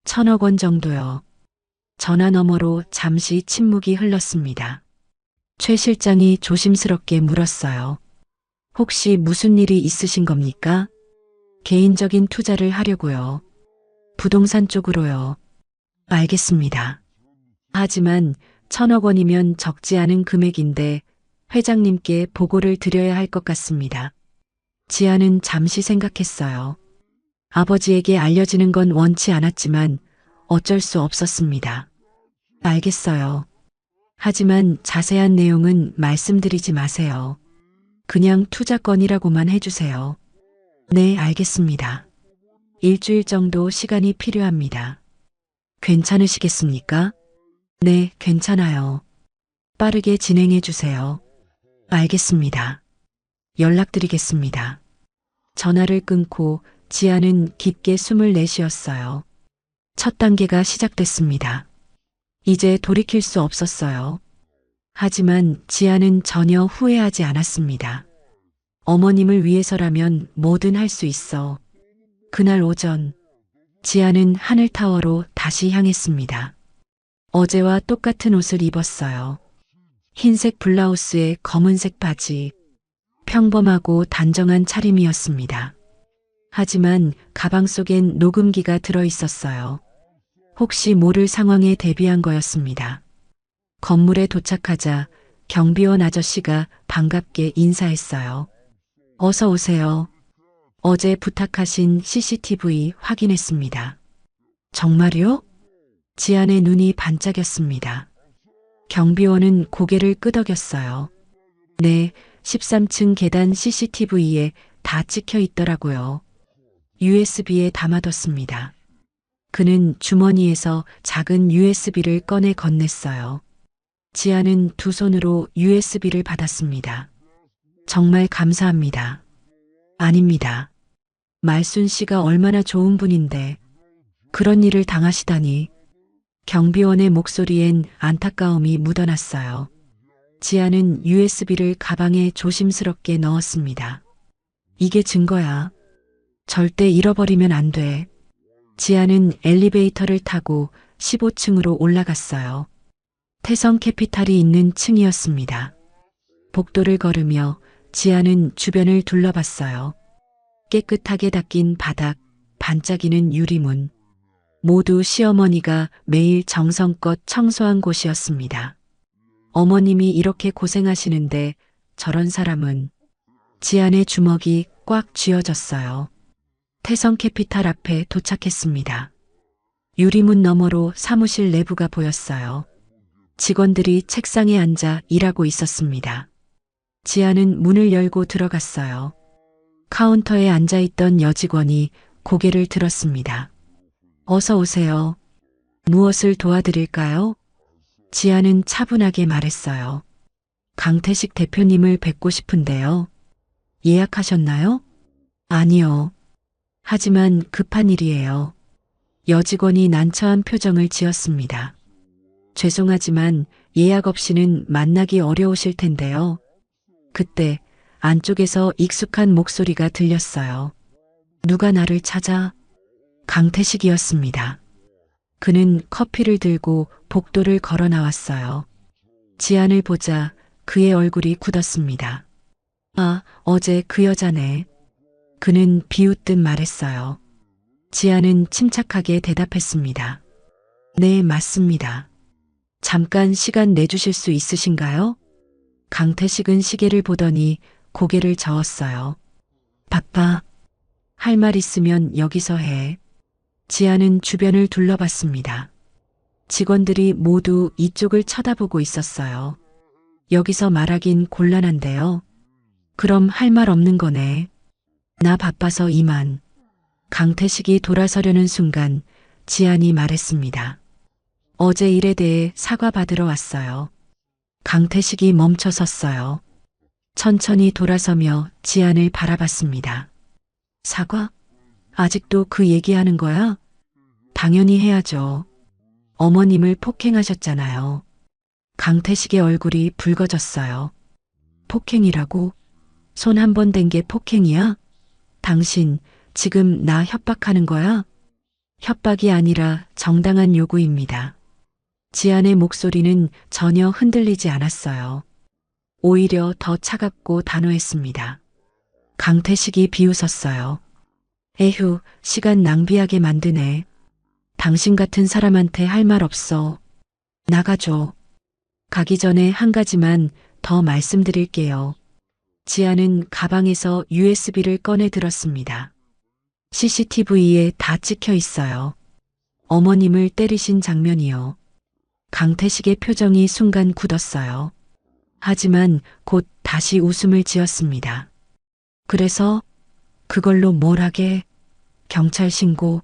1,000억 원 정도요. 전화 너머로 잠시 침묵이 흘렀습니다. 최 실장이 조심스럽게 물었어요. 혹시 무슨 일이 있으신 겁니까? 개인적인 투자를 하려고요. 부동산 쪽으로요. 알겠습니다. 하지만 1,000억 원이면 적지 않은 금액인데 회장님께 보고를 드려야 할 것 같습니다. 지아는 잠시 생각했어요. 아버지에게 알려지는 건 원치 않았지만 어쩔 수 없었습니다. 알겠어요. 하지만 자세한 내용은 말씀드리지 마세요. 그냥 투자건이라고만 해주세요. 네, 알겠습니다. 일주일 정도 시간이 필요합니다. 괜찮으시겠습니까? 네, 괜찮아요. 빠르게 진행해 주세요. 알겠습니다. 연락드리겠습니다. 전화를 끊고 지아는 깊게 숨을 내쉬었어요. 첫 단계가 시작됐습니다. 이제 돌이킬 수 없었어요. 하지만 지아는 전혀 후회하지 않았습니다. 어머님을 위해서라면 뭐든 할 수 있어. 그날 오전, 지아는 하늘타워로 다시 향했습니다. 어제와 똑같은 옷을 입었어요. 흰색 블라우스에 검은색 바지, 평범하고 단정한 차림이었습니다. 하지만 가방 속엔 녹음기가 들어 있었어요. 혹시 모를 상황에 대비한 거였습니다. 건물에 도착하자 경비원 아저씨가 반갑게 인사했어요. 어서 오세요. 어제 부탁하신 CCTV 확인했습니다. 정말요? 지안의 눈이 반짝였습니다. 경비원은 고개를 끄덕였어요. 네, 13층 계단 CCTV에 다 찍혀 있더라고요. USB에 담아뒀습니다. 그는 주머니에서 작은 USB를 꺼내 건넸어요. 지아는 두 손으로 USB를 받았습니다. 정말 감사합니다. 아닙니다. 말순 씨가 얼마나 좋은 분인데 그런 일을 당하시다니. 경비원의 목소리엔 안타까움이 묻어났어요. 지아는 USB를 가방에 조심스럽게 넣었습니다. 이게 증거야. 절대 잃어버리면 안 돼. 지아는 엘리베이터를 타고 15층으로 올라갔어요. 태성 캐피탈이 있는 층이었습니다. 복도를 걸으며 지아는 주변을 둘러봤어요. 깨끗하게 닦인 바닥, 반짝이는 유리문. 모두 시어머니가 매일 정성껏 청소한 곳이었습니다. 어머님이 이렇게 고생하시는데 저런 사람은. 지안의 주먹이 꽉 쥐어졌어요. 태성 캐피탈 앞에 도착했습니다. 유리문 너머로 사무실 내부가 보였어요. 직원들이 책상에 앉아 일하고 있었습니다. 지아는 문을 열고 들어갔어요. 카운터에 앉아있던 여직원이 고개를 들었습니다. 어서 오세요. 무엇을 도와드릴까요? 지아는 차분하게 말했어요. 강태식 대표님을 뵙고 싶은데요. 예약하셨나요? 아니요. 하지만 급한 일이에요. 여직원이 난처한 표정을 지었습니다. 죄송하지만 예약 없이는 만나기 어려우실 텐데요. 그때 안쪽에서 익숙한 목소리가 들렸어요. 누가 나를 찾아? 강태식이었습니다. 그는 커피를 들고 복도를 걸어 나왔어요. 지안을 보자 그의 얼굴이 굳었습니다. 아, 어제 그 여자네. 그는 비웃듯 말했어요. 지안은 침착하게 대답했습니다. 네, 맞습니다. 잠깐 시간 내주실 수 있으신가요? 강태식은 시계를 보더니 고개를 저었어요. 바빠. 할 말 있으면 여기서 해. 지아는 주변을 둘러봤습니다. 직원들이 모두 이쪽을 쳐다보고 있었어요. 여기서 말하긴 곤란한데요. 그럼 할 말 없는 거네. 나 바빠서 이만. 강태식이 돌아서려는 순간 지안이 말했습니다. 어제 일에 대해 사과받으러 왔어요. 강태식이 멈춰 섰어요. 천천히 돌아서며 지안을 바라봤습니다. 사과? 아직도 그 얘기하는 거야? 당연히 해야죠. 어머님을 폭행하셨잖아요. 강태식의 얼굴이 붉어졌어요. 폭행이라고? 손 한 번 댄 게 폭행이야? 당신 지금 나 협박하는 거야? 협박이 아니라 정당한 요구입니다. 지안의 목소리는 전혀 흔들리지 않았어요. 오히려 더 차갑고 단호했습니다. 강태식이 비웃었어요. 에휴, 시간 낭비하게 만드네. 당신 같은 사람한테 할 말 없어. 나가줘. 가기 전에 한 가지만 더 말씀드릴게요. 지아는 가방에서 USB를 꺼내 들었습니다. CCTV에 다 찍혀 있어요. 어머님을 때리신 장면이요. 강태식의 표정이 순간 굳었어요. 하지만 곧 다시 웃음을 지었습니다. 그래서 그걸로 뭘 하게? 경찰 신고,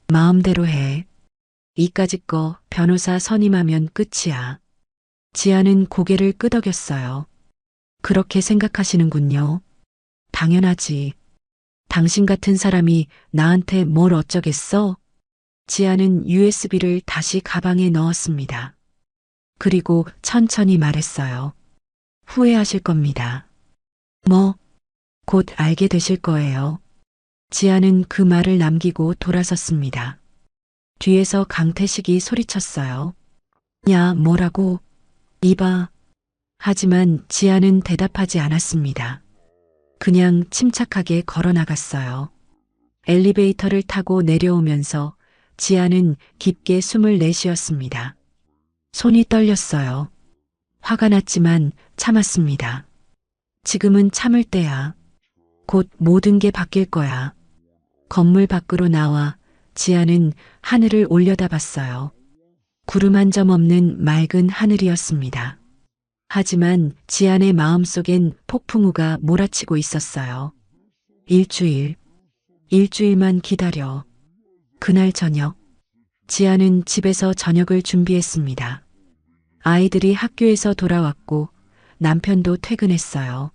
마음대로 해. 이까짓 거 변호사 선임하면 끝이야. 지아는 고개를 끄덕였어요. 그렇게 생각하시는군요. 당연하지. 당신 같은 사람이 나한테 뭘 어쩌겠어? 지아는 USB를 다시 가방에 넣었습니다. 그리고 천천히 말했어요. 후회하실 겁니다. 뭐? 곧 알게 되실 거예요. 지아는 그 말을 남기고 돌아섰습니다. 뒤에서 강태식이 소리쳤어요. 야, 뭐라고? 이봐. 하지만 지아는 대답하지 않았습니다. 그냥 침착하게 걸어 나갔어요. 엘리베이터를 타고 내려오면서 지아는 깊게 숨을 내쉬었습니다. 손이 떨렸어요. 화가 났지만 참았습니다. 지금은 참을 때야. 곧 모든 게 바뀔 거야. 건물 밖으로 나와 지아는 하늘을 올려다봤어요. 구름 한 점 없는 맑은 하늘이었습니다. 하지만 지안의 마음속엔 폭풍우가 몰아치고 있었어요. 일주일만 기다려. 그날 저녁, 지안은 집에서 저녁을 준비했습니다. 아이들이 학교에서 돌아왔고 남편도 퇴근했어요.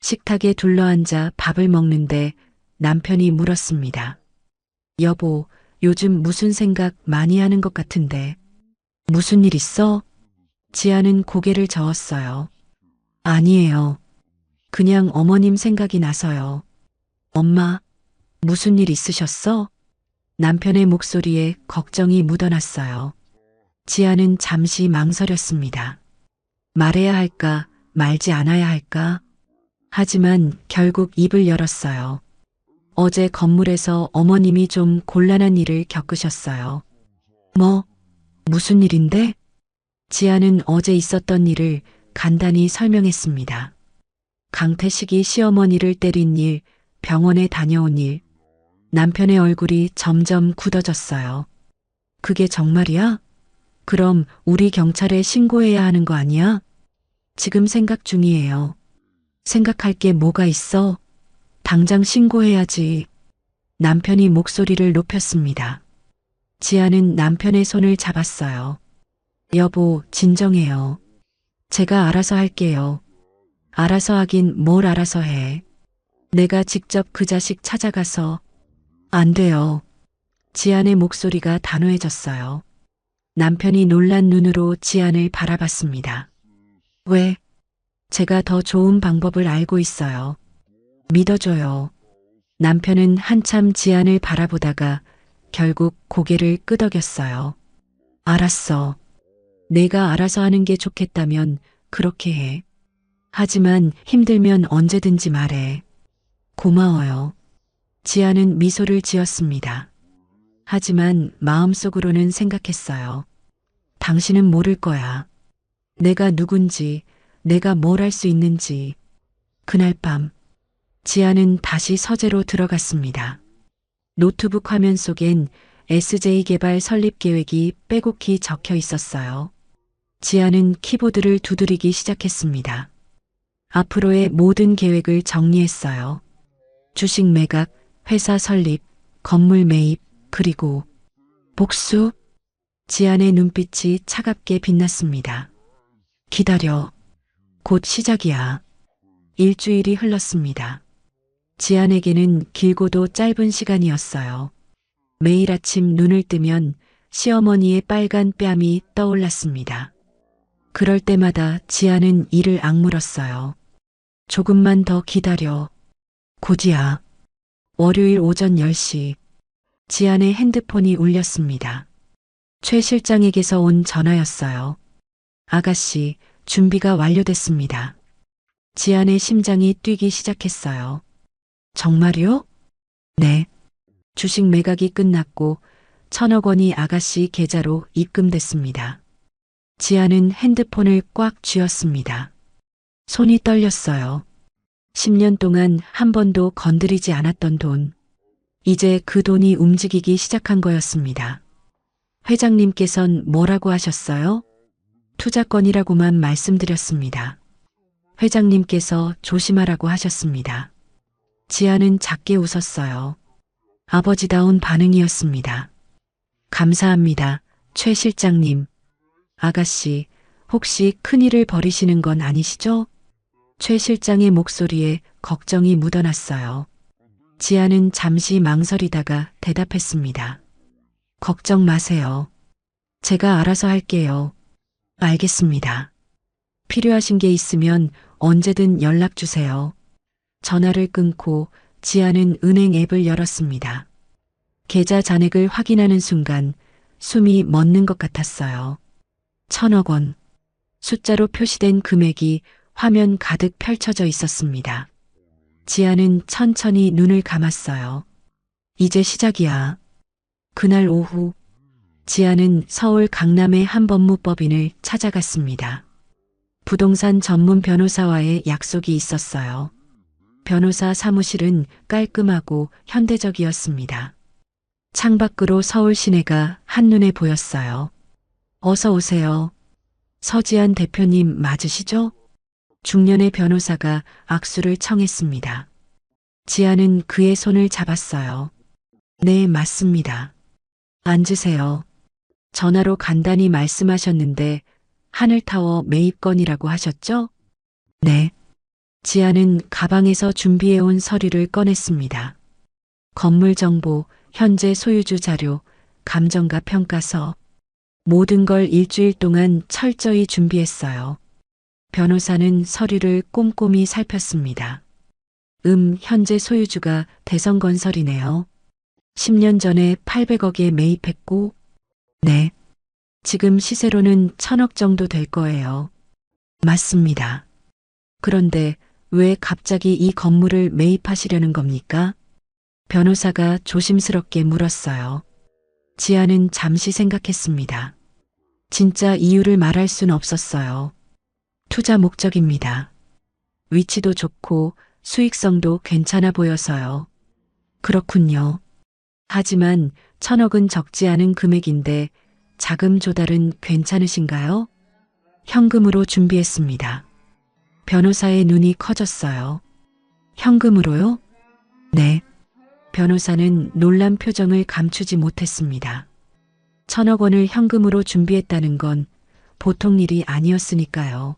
식탁에 둘러앉아 밥을 먹는데 남편이 물었습니다. 여보, 요즘 무슨 생각 많이 하는 것 같은데. 무슨 일 있어? 지아는 고개를 저었어요. 아니에요. 그냥 어머님 생각이 나서요. 엄마, 무슨 일 있으셨어? 남편의 목소리에 걱정이 묻어났어요. 지아는 잠시 망설였습니다. 말해야 할까, 말지 않아야 할까? 하지만 결국 입을 열었어요. 어제 건물에서 어머님이 좀 곤란한 일을 겪으셨어요. 뭐, 무슨 일인데? 지아는 어제 있었던 일을 간단히 설명했습니다. 강태식이 시어머니를 때린 일, 병원에 다녀온 일, 남편의 얼굴이 점점 굳어졌어요. 그게 정말이야? 그럼 우리 경찰에 신고해야 하는 거 아니야? 지금 생각 중이에요. 생각할 게 뭐가 있어? 당장 신고해야지. 남편이 목소리를 높였습니다. 지아는 남편의 손을 잡았어요. 여보, 진정해요. 제가 알아서 할게요. 알아서 하긴 뭘 알아서 해. 내가 직접 그 자식 찾아가서. 안 돼요. 지안의 목소리가 단호해졌어요. 남편이 놀란 눈으로 지안을 바라봤습니다. 왜? 제가 더 좋은 방법을 알고 있어요. 믿어줘요. 남편은 한참 지안을 바라보다가 결국 고개를 끄덕였어요. 알았어. 내가 알아서 하는 게 좋겠다면 그렇게 해. 하지만 힘들면 언제든지 말해. 고마워요. 지아는 미소를 지었습니다. 하지만 마음속으로는 생각했어요. 당신은 모를 거야. 내가 누군지, 내가 뭘 할 수 있는지. 그날 밤, 지아는 다시 서재로 들어갔습니다. 노트북 화면 속엔 SJ개발 설립 계획이 빼곡히 적혀 있었어요. 지아는 키보드를 두드리기 시작했습니다. 앞으로의 모든 계획을 정리했어요. 주식 매각, 회사 설립, 건물 매입, 그리고 복수? 지안의 눈빛이 차갑게 빛났습니다. 기다려. 곧 시작이야. 일주일이 흘렀습니다. 지안에게는 길고도 짧은 시간이었어요. 매일 아침 눈을 뜨면 시어머니의 빨간 뺨이 떠올랐습니다. 그럴 때마다 지아는 이를 악물었어요. 조금만 더 기다려. 곧이야. 월요일 오전 10시. 지안의 핸드폰이 울렸습니다. 최 실장에게서 온 전화였어요. 아가씨, 준비가 완료됐습니다. 지안의 심장이 뛰기 시작했어요. 정말요? 네. 주식 매각이 끝났고 1,000억 원이 아가씨 계좌로 입금됐습니다. 지아는 핸드폰을 꽉 쥐었습니다. 손이 떨렸어요. 10년 동안 한 번도 건드리지 않았던 돈. 이제 그 돈이 움직이기 시작한 거였습니다. 회장님께선 뭐라고 하셨어요? 투자권이라고만 말씀드렸습니다. 회장님께서 조심하라고 하셨습니다. 지아는 작게 웃었어요. 아버지다운 반응이었습니다. 감사합니다, 최 실장님. 아가씨, 혹시 큰일을 벌이시는 건 아니시죠? 최 실장의 목소리에 걱정이 묻어났어요. 지아는 잠시 망설이다가 대답했습니다. 걱정 마세요. 제가 알아서 할게요. 알겠습니다. 필요하신 게 있으면 언제든 연락 주세요. 전화를 끊고 지아는 은행 앱을 열었습니다. 계좌 잔액을 확인하는 순간 숨이 멎는 것 같았어요. 1,000억 원. 숫자로 표시된 금액이 화면 가득 펼쳐져 있었습니다. 지아는 천천히 눈을 감았어요. 이제 시작이야. 그날 오후 지아는 서울 강남의 한 법무법인을 찾아갔습니다. 부동산 전문 변호사와의 약속이 있었어요. 변호사 사무실은 깔끔하고 현대적이었습니다. 창밖으로 서울 시내가 한눈에 보였어요. 어서 오세요. 서지한 대표님 맞으시죠? 중년의 변호사가 악수를 청했습니다. 지아는 그의 손을 잡았어요. 네, 맞습니다. 앉으세요. 전화로 간단히 말씀하셨는데 하늘타워 매입건이라고 하셨죠? 네. 지아는 가방에서 준비해온 서류를 꺼냈습니다. 건물 정보, 현재 소유주 자료, 감정가 평가서, 모든 걸 일주일 동안 철저히 준비했어요. 변호사는 서류를 꼼꼼히 살폈습니다. 현재 소유주가 대성건설이네요. 10년 전에 800억에 매입했고, 네. 지금 시세로는 1,000억 정도 될 거예요. 맞습니다. 그런데 왜 갑자기 이 건물을 매입하시려는 겁니까? 변호사가 조심스럽게 물었어요. 지아는 잠시 생각했습니다. 진짜 이유를 말할 순 없었어요. 투자 목적입니다. 위치도 좋고 수익성도 괜찮아 보여서요. 그렇군요. 하지만 1,000억은 적지 않은 금액인데 자금 조달은 괜찮으신가요? 현금으로 준비했습니다. 변호사의 눈이 커졌어요. 현금으로요? 네. 변호사는 놀란 표정을 감추지 못했습니다. 1,000억 원을 현금으로 준비했다는 건 보통 일이 아니었으니까요.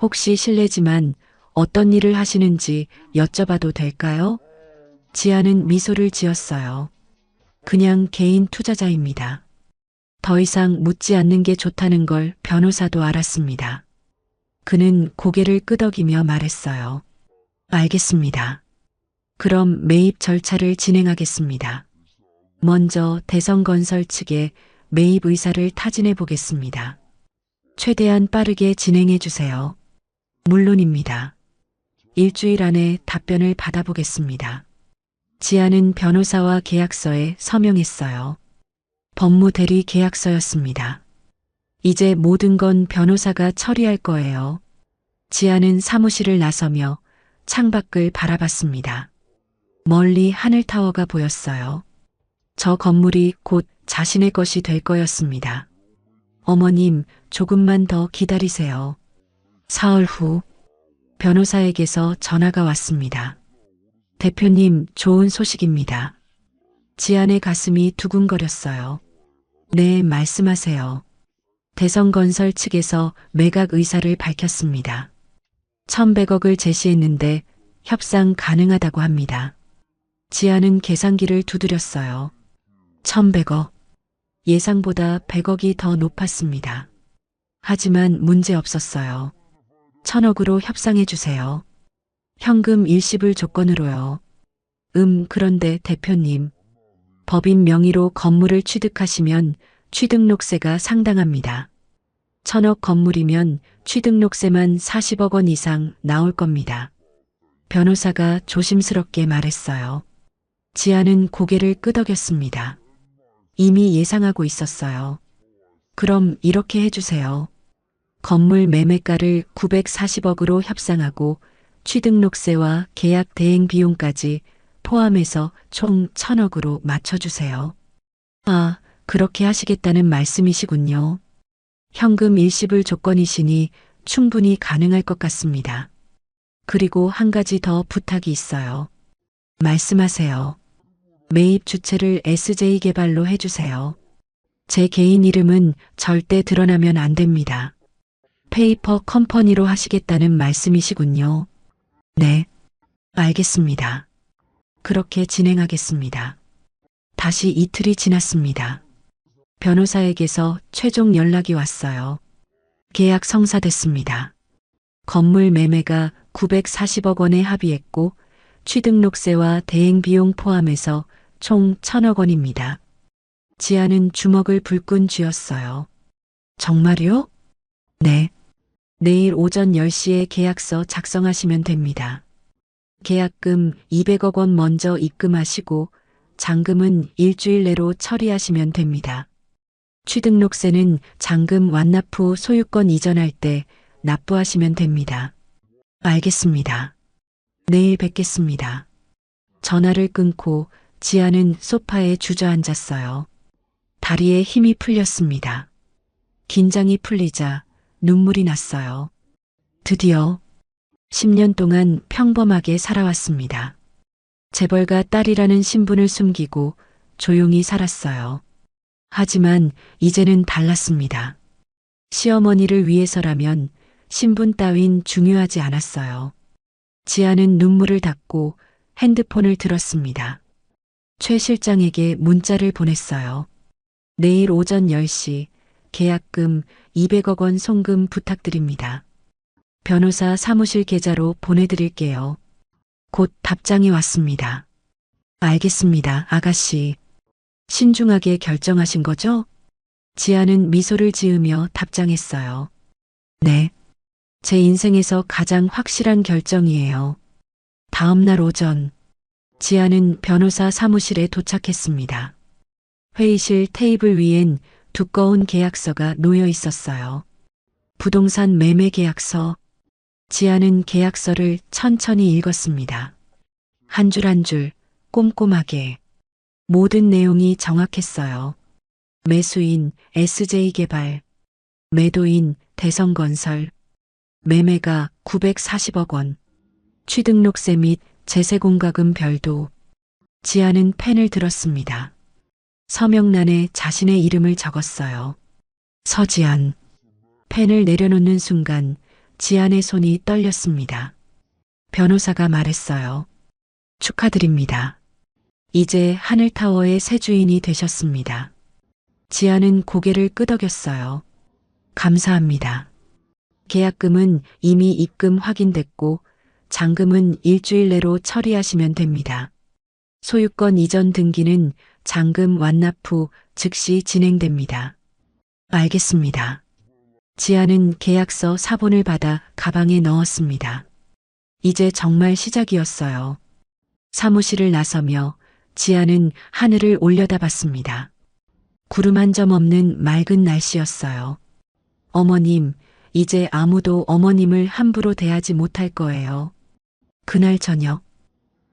혹시 실례지만 어떤 일을 하시는지 여쭤봐도 될까요? 지아는 미소를 지었어요. 그냥 개인 투자자입니다. 더 이상 묻지 않는 게 좋다는 걸 변호사도 알았습니다. 그는 고개를 끄덕이며 말했어요. 알겠습니다. 그럼 매입 절차를 진행하겠습니다. 먼저 대성건설 측에 매입 의사를 타진해 보겠습니다. 최대한 빠르게 진행해 주세요. 물론입니다. 일주일 안에 답변을 받아보겠습니다. 지아는 변호사와 계약서에 서명했어요. 법무대리 계약서였습니다. 이제 모든 건 변호사가 처리할 거예요. 지아는 사무실을 나서며 창밖을 바라봤습니다. 멀리 하늘타워가 보였어요. 저 건물이 곧 자신의 것이 될 거였습니다. 어머님, 조금만 더 기다리세요. 사흘 후 변호사에게서 전화가 왔습니다. 대표님, 좋은 소식입니다. 지안의 가슴이 두근거렸어요. 네, 말씀하세요. 대성건설 측에서 매각 의사를 밝혔습니다. 1,100억을 제시했는데 협상 가능하다고 합니다. 지아는 계산기를 두드렸어요. 1,100억. 예상보다 100억이 더 높았습니다. 하지만 문제 없었어요. 1,000억으로 협상해 주세요. 현금 일시불 조건으로요. 그런데 대표님. 법인 명의로 건물을 취득하시면 취득록세가 상당합니다. 1,000억 건물이면 취득록세만 40억 원 이상 나올 겁니다. 변호사가 조심스럽게 말했어요. 지아는 고개를 끄덕였습니다. 이미 예상하고 있었어요. 그럼 이렇게 해주세요. 건물 매매가를 940억으로 협상하고 취등록세와 계약 대행 비용까지 포함해서 총 1,000억으로 맞춰주세요. 아, 그렇게 하시겠다는 말씀이시군요. 현금 일시불 조건이시니 충분히 가능할 것 같습니다. 그리고 한 가지 더 부탁이 있어요. 말씀하세요. 매입 주체를 SJ개발로 해주세요. 제 개인 이름은 절대 드러나면 안 됩니다. 페이퍼 컴퍼니로 하시겠다는 말씀이시군요. 네, 알겠습니다. 그렇게 진행하겠습니다. 다시 이틀이 지났습니다. 변호사에게서 최종 연락이 왔어요. 계약 성사됐습니다. 건물 매매가 940억 원에 합의했고 취등록세와 대행 비용 포함해서 총 1,000억 원입니다. 지아는 주먹을 불끈 쥐었어요. 정말요? 네. 내일 오전 10시에 계약서 작성하시면 됩니다. 계약금 200억 원 먼저 입금하시고 잔금은 일주일 내로 처리하시면 됩니다. 취등록세는 잔금 완납 후 소유권 이전할 때 납부하시면 됩니다. 알겠습니다. 내일 뵙겠습니다. 전화를 끊고 지아는 소파에 주저앉았어요. 다리에 힘이 풀렸습니다. 긴장이 풀리자 눈물이 났어요. 드디어 10년 동안 평범하게 살아왔습니다. 재벌가 딸이라는 신분을 숨기고 조용히 살았어요. 하지만 이제는 달랐습니다. 시어머니를 위해서라면 신분 따윈 중요하지 않았어요. 지아는 눈물을 닦고 핸드폰을 들었습니다. 최 실장에게 문자를 보냈어요. 내일 오전 10시 계약금 200억 원 송금 부탁드립니다. 변호사 사무실 계좌로 보내드릴게요. 곧 답장이 왔습니다. 알겠습니다, 아가씨. 신중하게 결정하신 거죠? 지아는 미소를 지으며 답장했어요. 네. 제 인생에서 가장 확실한 결정이에요. 다음 날 오전, 지아는 변호사 사무실에 도착했습니다. 회의실 테이블 위엔 두꺼운 계약서가 놓여 있었어요. 부동산 매매 계약서. 지아는 계약서를 천천히 읽었습니다. 한 줄 한 줄 꼼꼼하게. 모든 내용이 정확했어요. 매수인 SJ개발, 매도인 대성건설, 매매가 940억 원, 취등록세 및 제세공과금 별도. 지아는 펜을 들었습니다. 서명란에 자신의 이름을 적었어요. 서지안. 펜을 내려놓는 순간 지안의 손이 떨렸습니다. 변호사가 말했어요. 축하드립니다. 이제 하늘타워의 새 주인이 되셨습니다. 지아는 고개를 끄덕였어요. 감사합니다. 계약금은 이미 입금 확인됐고 잔금은 일주일 내로 처리하시면 됩니다. 소유권 이전 등기는 잔금 완납 후 즉시 진행됩니다. 알겠습니다. 지아는 계약서 사본을 받아 가방에 넣었습니다. 이제 정말 시작이었어요. 사무실을 나서며 지아는 하늘을 올려다봤습니다. 구름 한 점 없는 맑은 날씨였어요. 어머님, 이제 아무도 어머님을 함부로 대하지 못할 거예요. 그날 저녁,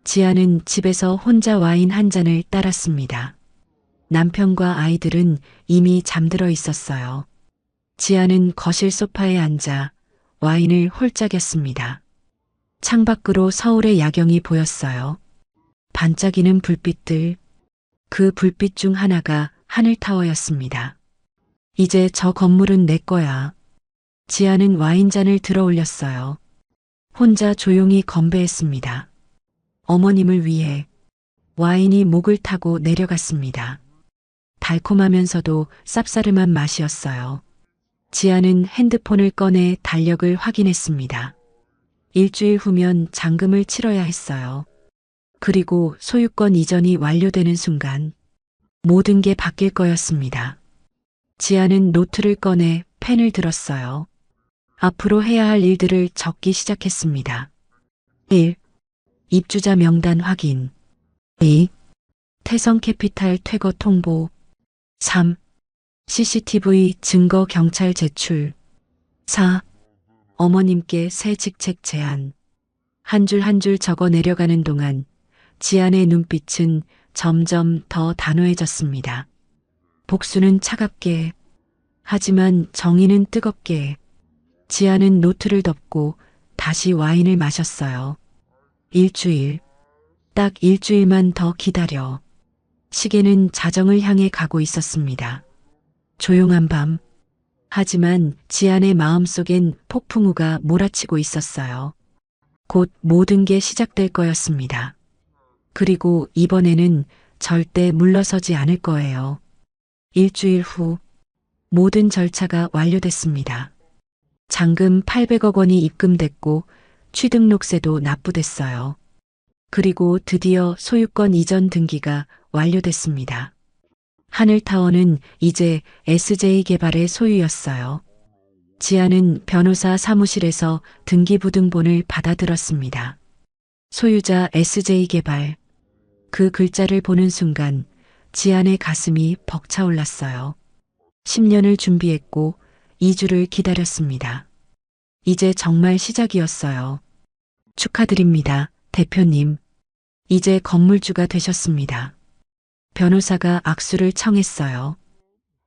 지아는 집에서 혼자 와인 한 잔을 따랐습니다. 남편과 아이들은 이미 잠들어 있었어요. 지아는 거실 소파에 앉아 와인을 홀짝였습니다. 창밖으로 서울의 야경이 보였어요. 반짝이는 불빛들, 그 불빛 중 하나가 하늘타워였습니다. 이제 저 건물은 내 거야. 지아는 와인잔을 들어 올렸어요. 혼자 조용히 건배했습니다. 어머님을 위해. 와인이 목을 타고 내려갔습니다. 달콤하면서도 쌉싸름한 맛이었어요. 지아는 핸드폰을 꺼내 달력을 확인했습니다. 일주일 후면 잔금을 치러야 했어요. 그리고 소유권 이전이 완료되는 순간 모든 게 바뀔 거였습니다. 지아는 노트를 꺼내 펜을 들었어요. 앞으로 해야 할 일들을 적기 시작했습니다. 1. 입주자 명단 확인. 2. 태성캐피탈 퇴거 통보. 3. CCTV 증거 경찰 제출. 4. 어머님께 새 직책 제안. 한 줄 한 줄 적어 내려가는 동안 지안의 눈빛은 점점 더 단호해졌습니다. 복수는 차갑게, 하지만 정의는 뜨겁게. 지안은 노트를 덮고 다시 와인을 마셨어요. 일주일, 딱 일주일만 더 기다려. 시계는 자정을 향해 가고 있었습니다. 조용한 밤. 하지만 지안의 마음속엔 폭풍우가 몰아치고 있었어요. 곧 모든 게 시작될 거였습니다. 그리고 이번에는 절대 물러서지 않을 거예요. 일주일 후 모든 절차가 완료됐습니다. 잔금 800억 원이 입금됐고 취등록세도 납부됐어요. 그리고 드디어 소유권 이전 등기가 완료됐습니다. 하늘타워는 이제 SJ개발의 소유였어요. 지안은 변호사 사무실에서 등기부등본을 받아들었습니다. 소유자 SJ개발. 그 글자를 보는 순간 지안의 가슴이 벅차올랐어요. 10년을 준비했고 2주를 기다렸습니다. 이제 정말 시작이었어요. 축하드립니다, 대표님. 이제 건물주가 되셨습니다. 변호사가 악수를 청했어요.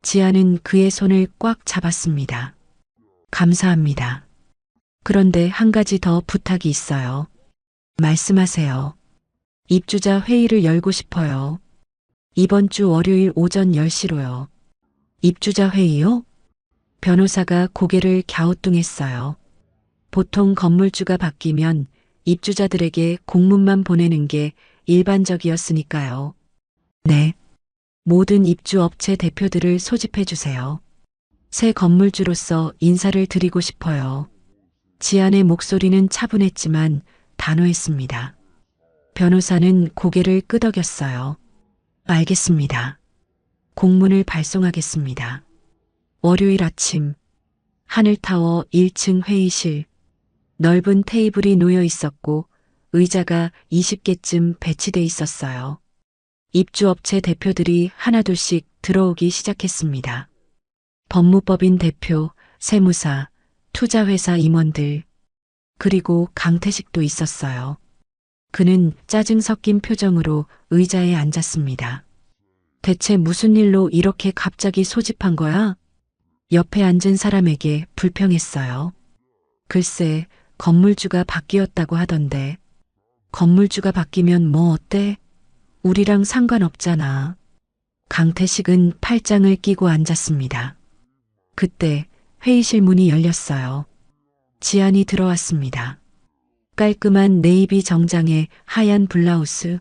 지안은 그의 손을 꽉 잡았습니다. 감사합니다. 그런데 한 가지 더 부탁이 있어요. 말씀하세요. 입주자 회의를 열고 싶어요. 이번 주 월요일 오전 10시로요. 입주자 회의요? 변호사가 고개를 갸우뚱했어요. 보통 건물주가 바뀌면 입주자들에게 공문만 보내는 게 일반적이었으니까요. 네. 모든 입주업체 대표들을 소집해 주세요. 새 건물주로서 인사를 드리고 싶어요. 지안의 목소리는 차분했지만 단호했습니다. 변호사는 고개를 끄덕였어요. 알겠습니다. 공문을 발송하겠습니다. 월요일 아침, 하늘타워 1층 회의실. 넓은 테이블이 놓여 있었고 의자가 20개쯤 배치돼 있었어요. 입주업체 대표들이 하나둘씩 들어오기 시작했습니다. 법무법인 대표, 세무사, 투자회사 임원들, 그리고 강태식도 있었어요. 그는 짜증 섞인 표정으로 의자에 앉았습니다. 대체 무슨 일로 이렇게 갑자기 소집한 거야? 옆에 앉은 사람에게 불평했어요. 글쎄, 건물주가 바뀌었다고 하던데. 건물주가 바뀌면 뭐 어때? 우리랑 상관없잖아. 강태식은 팔짱을 끼고 앉았습니다. 그때 회의실 문이 열렸어요. 지안이 들어왔습니다. 깔끔한 네이비 정장에 하얀 블라우스,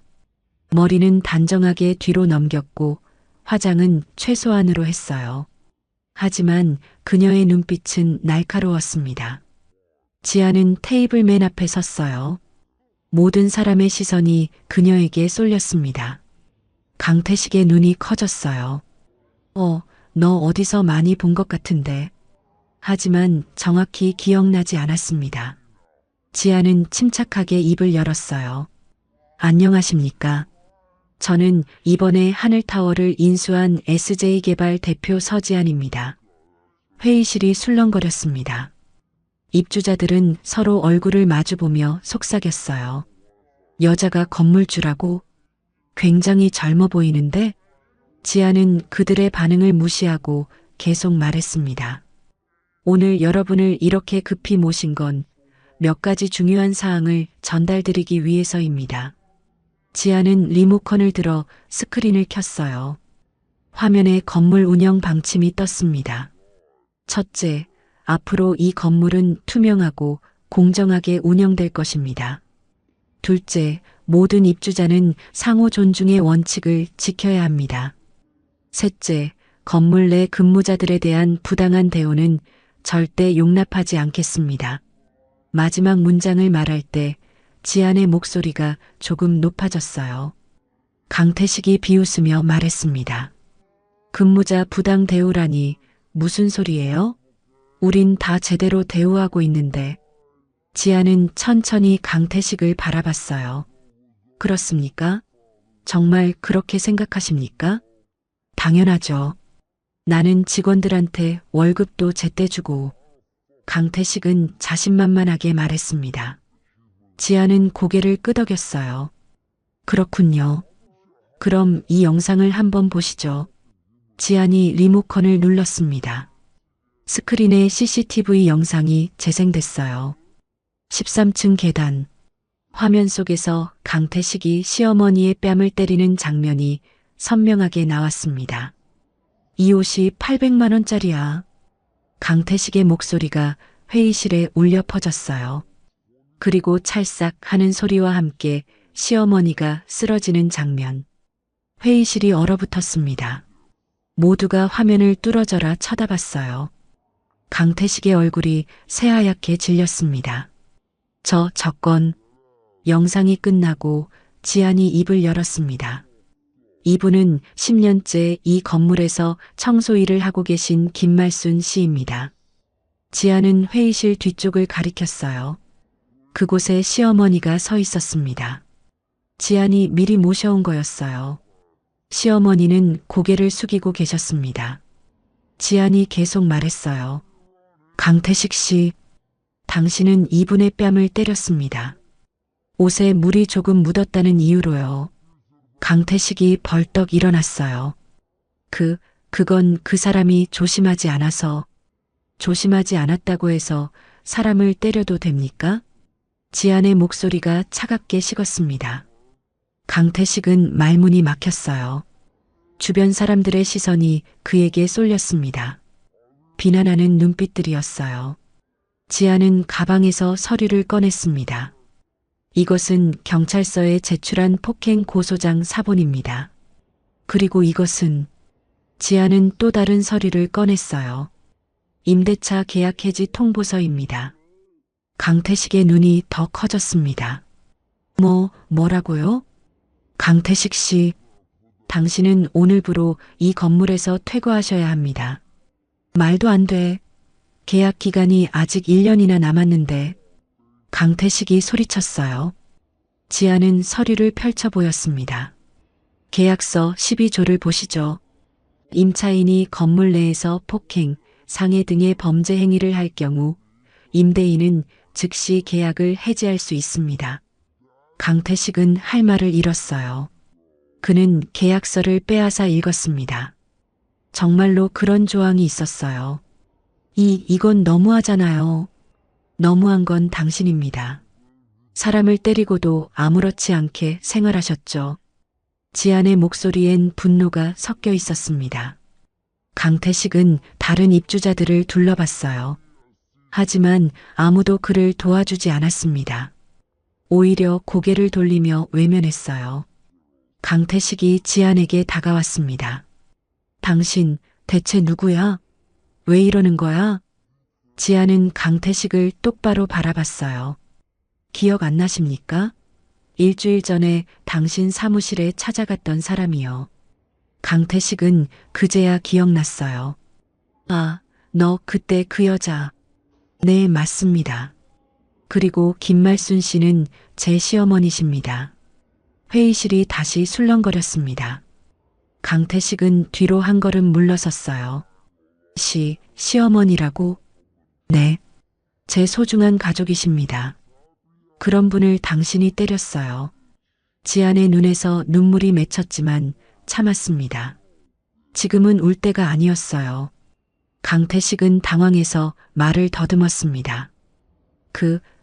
머리는 단정하게 뒤로 넘겼고 화장은 최소한으로 했어요. 하지만 그녀의 눈빛은 날카로웠습니다. 지안은 테이블 맨 앞에 섰어요. 모든 사람의 시선이 그녀에게 쏠렸습니다. 강태식의 눈이 커졌어요. 너 어디서 많이 본 것 같은데. 하지만 정확히 기억나지 않았습니다. 지안은 침착하게 입을 열었어요. 안녕하십니까. 저는 이번에 하늘타워를 인수한 SJ개발 대표 서지안입니다. 회의실이 술렁거렸습니다. 입주자들은 서로 얼굴을 마주보며 속삭였어요. 여자가 건물주라고? 굉장히 젊어 보이는데? 지안은 그들의 반응을 무시하고 계속 말했습니다. 오늘 여러분을 이렇게 급히 모신 건 몇 가지 중요한 사항을 전달드리기 위해서입니다. 지안은 리모컨을 들어 스크린을 켰어요. 화면에 건물 운영 방침이 떴습니다. 첫째, 앞으로 이 건물은 투명하고 공정하게 운영될 것입니다. 둘째, 모든 입주자는 상호 존중의 원칙을 지켜야 합니다. 셋째, 건물 내 근무자들에 대한 부당한 대우는 절대 용납하지 않겠습니다. 마지막 문장을 말할 때 지안의 목소리가 조금 높아졌어요. 강태식이 비웃으며 말했습니다. 근무자 부당 대우라니 무슨 소리예요? 우린 다 제대로 대우하고 있는데. 지안은 천천히 강태식을 바라봤어요. 그렇습니까? 정말 그렇게 생각하십니까? 당연하죠. 나는 직원들한테 월급도 제때 주고. 강태식은 자신만만하게 말했습니다. 지아는 고개를 끄덕였어요. 그렇군요. 그럼 이 영상을 한번 보시죠. 지안이 리모컨을 눌렀습니다. 스크린에 CCTV 영상이 재생됐어요. 13층 계단. 화면 속에서 강태식이 시어머니의 뺨을 때리는 장면이 선명하게 나왔습니다. 이 옷이 800만 원짜리야. 강태식의 목소리가 회의실에 울려 퍼졌어요. 그리고 찰싹 하는 소리와 함께 시어머니가 쓰러지는 장면. 회의실이 얼어붙었습니다. 모두가 화면을 뚫어져라 쳐다봤어요. 강태식의 얼굴이 새하얗게 질렸습니다. 저건 영상이 끝나고 지안이 입을 열었습니다. 이분은 10년째 이 건물에서 청소 일을 하고 계신 김말순 씨입니다. 지안은 회의실 뒤쪽을 가리켰어요. 그곳에 시어머니가 서 있었습니다. 지안이 미리 모셔온 거였어요. 시어머니는 고개를 숙이고 계셨습니다. 지안이 계속 말했어요. 강태식 씨, 당신은 이분의 뺨을 때렸습니다. 옷에 물이 조금 묻었다는 이유로요. 강태식이 벌떡 일어났어요. 그건 그 사람이 조심하지 않았다고 해서 사람을 때려도 됩니까? 지안의 목소리가 차갑게 식었습니다. 강태식은 말문이 막혔어요. 주변 사람들의 시선이 그에게 쏠렸습니다. 비난하는 눈빛들이었어요. 지안은 가방에서 서류를 꺼냈습니다. 이것은 경찰서에 제출한 폭행 고소장 사본입니다. 그리고 이것은 지안은 또 다른 서류를 꺼냈어요. 임대차 계약 해지 통보서입니다. 강태식의 눈이 더 커졌습니다. 뭐라고요? 강태식 씨, 당신은 오늘부로 이 건물에서 퇴거하셔야 합니다. 말도 안 돼. 계약 기간이 아직 1년이나 남았는데. 강태식이 소리쳤어요. 지아는 서류를 펼쳐 보였습니다. 계약서 12조를 보시죠. 임차인이 건물 내에서 폭행, 상해 등의 범죄 행위를 할 경우 임대인은 즉시 계약을 해지할 수 있습니다. 강태식은 할 말을 잃었어요. 그는 계약서를 빼앗아 읽었습니다. 정말로 그런 조항이 있었어요. 이건 너무하잖아요. 너무한 건 당신입니다. 사람을 때리고도 아무렇지 않게 생활하셨죠. 지안의 목소리엔 분노가 섞여 있었습니다. 강태식은 다른 입주자들을 둘러봤어요. 하지만 아무도 그를 도와주지 않았습니다. 오히려 고개를 돌리며 외면했어요. 강태식이 지안에게 다가왔습니다. 당신 대체 누구야? 왜 이러는 거야? 지안은 강태식을 똑바로 바라봤어요. 기억 안 나십니까? 일주일 전에 당신 사무실에 찾아갔던 사람이요. 강태식은 그제야 기억났어요. 아, 너 그때 그 여자. 네, 맞습니다. 그리고 김말순 씨는 제 시어머니십니다. 회의실이 다시 술렁거렸습니다. 강태식은 뒤로 한 걸음 물러섰어요. 시어머니라고? 네, 제 소중한 가족이십니다. 그런 분을 당신이 때렸어요. 지안의 눈에서 눈물이 맺혔지만 참았습니다. 지금은 울 때가 아니었어요. 강태식은 당황해서 말을 더듬었습니다.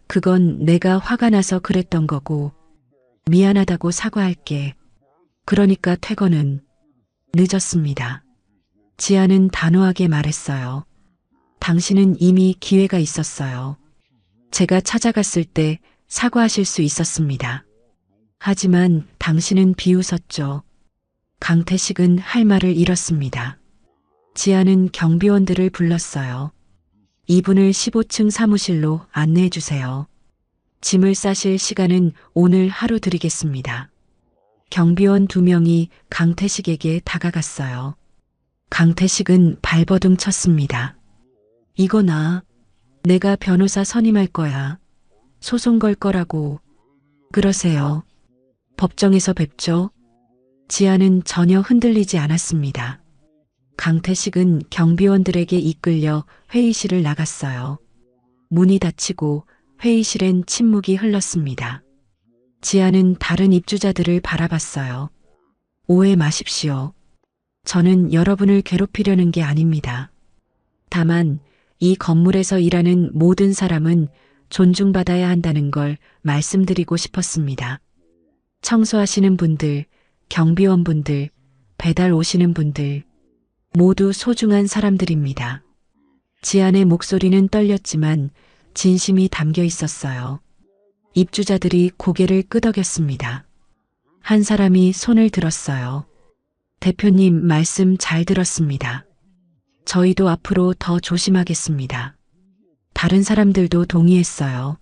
그건 내가 화가 나서 그랬던 거고 미안하다고 사과할게. 그러니까 퇴거는 늦었습니다. 지안은 단호하게 말했어요. 당신은 이미 기회가 있었어요. 제가 찾아갔을 때 사과하실 수 있었습니다. 하지만 당신은 비웃었죠. 강태식은 할 말을 잃었습니다. 지안은 경비원들을 불렀어요. 이분을 15층 사무실로 안내해 주세요. 짐을 싸실 시간은 오늘 하루 드리겠습니다. 경비원 2명이 강태식에게 다가갔어요. 강태식은 발버둥 쳤습니다. 이거나 내가 변호사 선임할 거야. 소송 걸 거라고. 그러세요. 법정에서 뵙죠. 지안은 전혀 흔들리지 않았습니다. 강태식은 경비원들에게 이끌려 회의실을 나갔어요. 문이 닫히고 회의실엔 침묵이 흘렀습니다. 지아는 다른 입주자들을 바라봤어요. 오해 마십시오. 저는 여러분을 괴롭히려는 게 아닙니다. 다만 이 건물에서 일하는 모든 사람은 존중받아야 한다는 걸 말씀드리고 싶었습니다. 청소하시는 분들, 경비원분들, 배달 오시는 분들, 모두 소중한 사람들입니다. 지안의 목소리는 떨렸지만 진심이 담겨 있었어요. 입주자들이 고개를 끄덕였습니다. 한 사람이 손을 들었어요. 대표님 말씀 잘 들었습니다. 저희도 앞으로 더 조심하겠습니다. 다른 사람들도 동의했어요.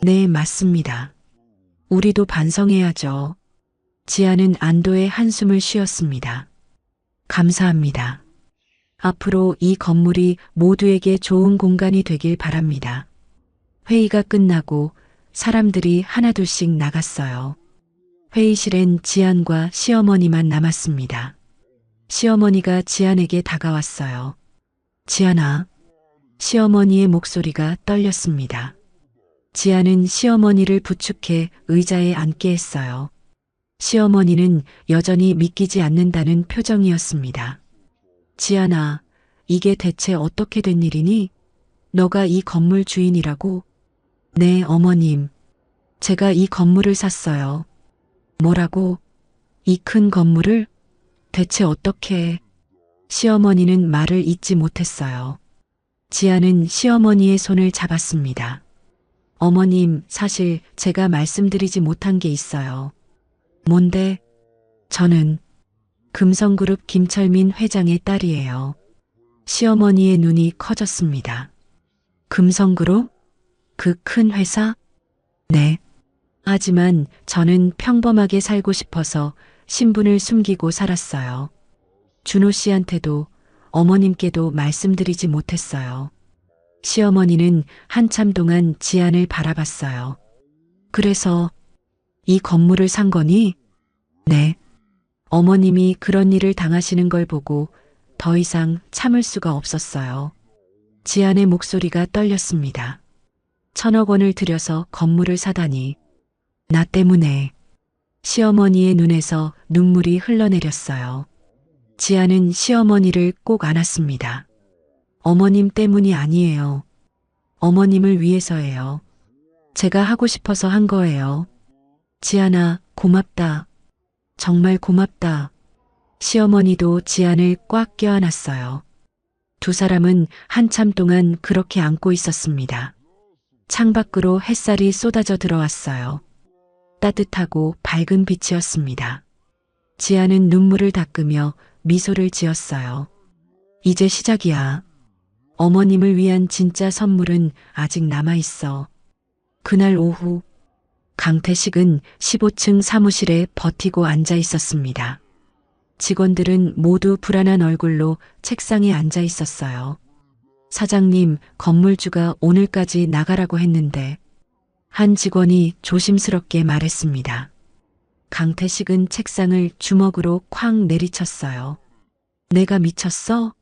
네, 맞습니다. 우리도 반성해야죠. 지아는 안도의 한숨을 쉬었습니다. 감사합니다. 앞으로 이 건물이 모두에게 좋은 공간이 되길 바랍니다. 회의가 끝나고 사람들이 하나둘씩 나갔어요. 회의실엔 지안과 시어머니만 남았습니다. 시어머니가 지안에게 다가왔어요. 지안아. 시어머니의 목소리가 떨렸습니다. 지안은 시어머니를 부축해 의자에 앉게 했어요. 시어머니는 여전히 믿기지 않는다는 표정이었습니다. 지안아, 이게 대체 어떻게 된 일이니? 너가 이 건물 주인이라고? 네, 어머님. 제가 이 건물을 샀어요. 뭐라고? 이 큰 건물을? 대체 어떻게? 시어머니는 말을 잇지 못했어요. 지아는 시어머니의 손을 잡았습니다. 어머님, 사실 제가 말씀드리지 못한 게 있어요. 뭔데? 저는 금성그룹 김철민 회장의 딸이에요. 시어머니의 눈이 커졌습니다. 금성그룹? 그 큰 회사? 네. 하지만 저는 평범하게 살고 싶어서 신분을 숨기고 살았어요. 준호 씨한테도 어머님께도 말씀드리지 못했어요. 시어머니는 한참 동안 지안을 바라봤어요. 그래서 이 건물을 산 거니? 네. 어머님이 그런 일을 당하시는 걸 보고 더 이상 참을 수가 없었어요. 지안의 목소리가 떨렸습니다. 1,000억 원을 들여서 건물을 사다니. 나 때문에. 시어머니의 눈에서 눈물이 흘러내렸어요. 지아는 시어머니를 꼭 안았습니다. 어머님 때문이 아니에요. 어머님을 위해서예요. 제가 하고 싶어서 한 거예요. 지안아, 고맙다. 정말 고맙다. 시어머니도 지안을 꽉 껴안았어요. 두 사람은 한참 동안 그렇게 안고 있었습니다. 창밖으로 햇살이 쏟아져 들어왔어요. 따뜻하고 밝은 빛이었습니다. 지아는 눈물을 닦으며 미소를 지었어요. 이제 시작이야. 어머님을 위한 진짜 선물은 아직 남아있어. 그날 오후 강태식은 15층 사무실에 버티고 앉아 있었습니다. 직원들은 모두 불안한 얼굴로 책상에 앉아 있었어요. 사장님, 건물주가 오늘까지 나가라고 했는데 한 직원이 조심스럽게 말했습니다. 강태식은 책상을 주먹으로 쾅 내리쳤어요. 내가 미쳤어?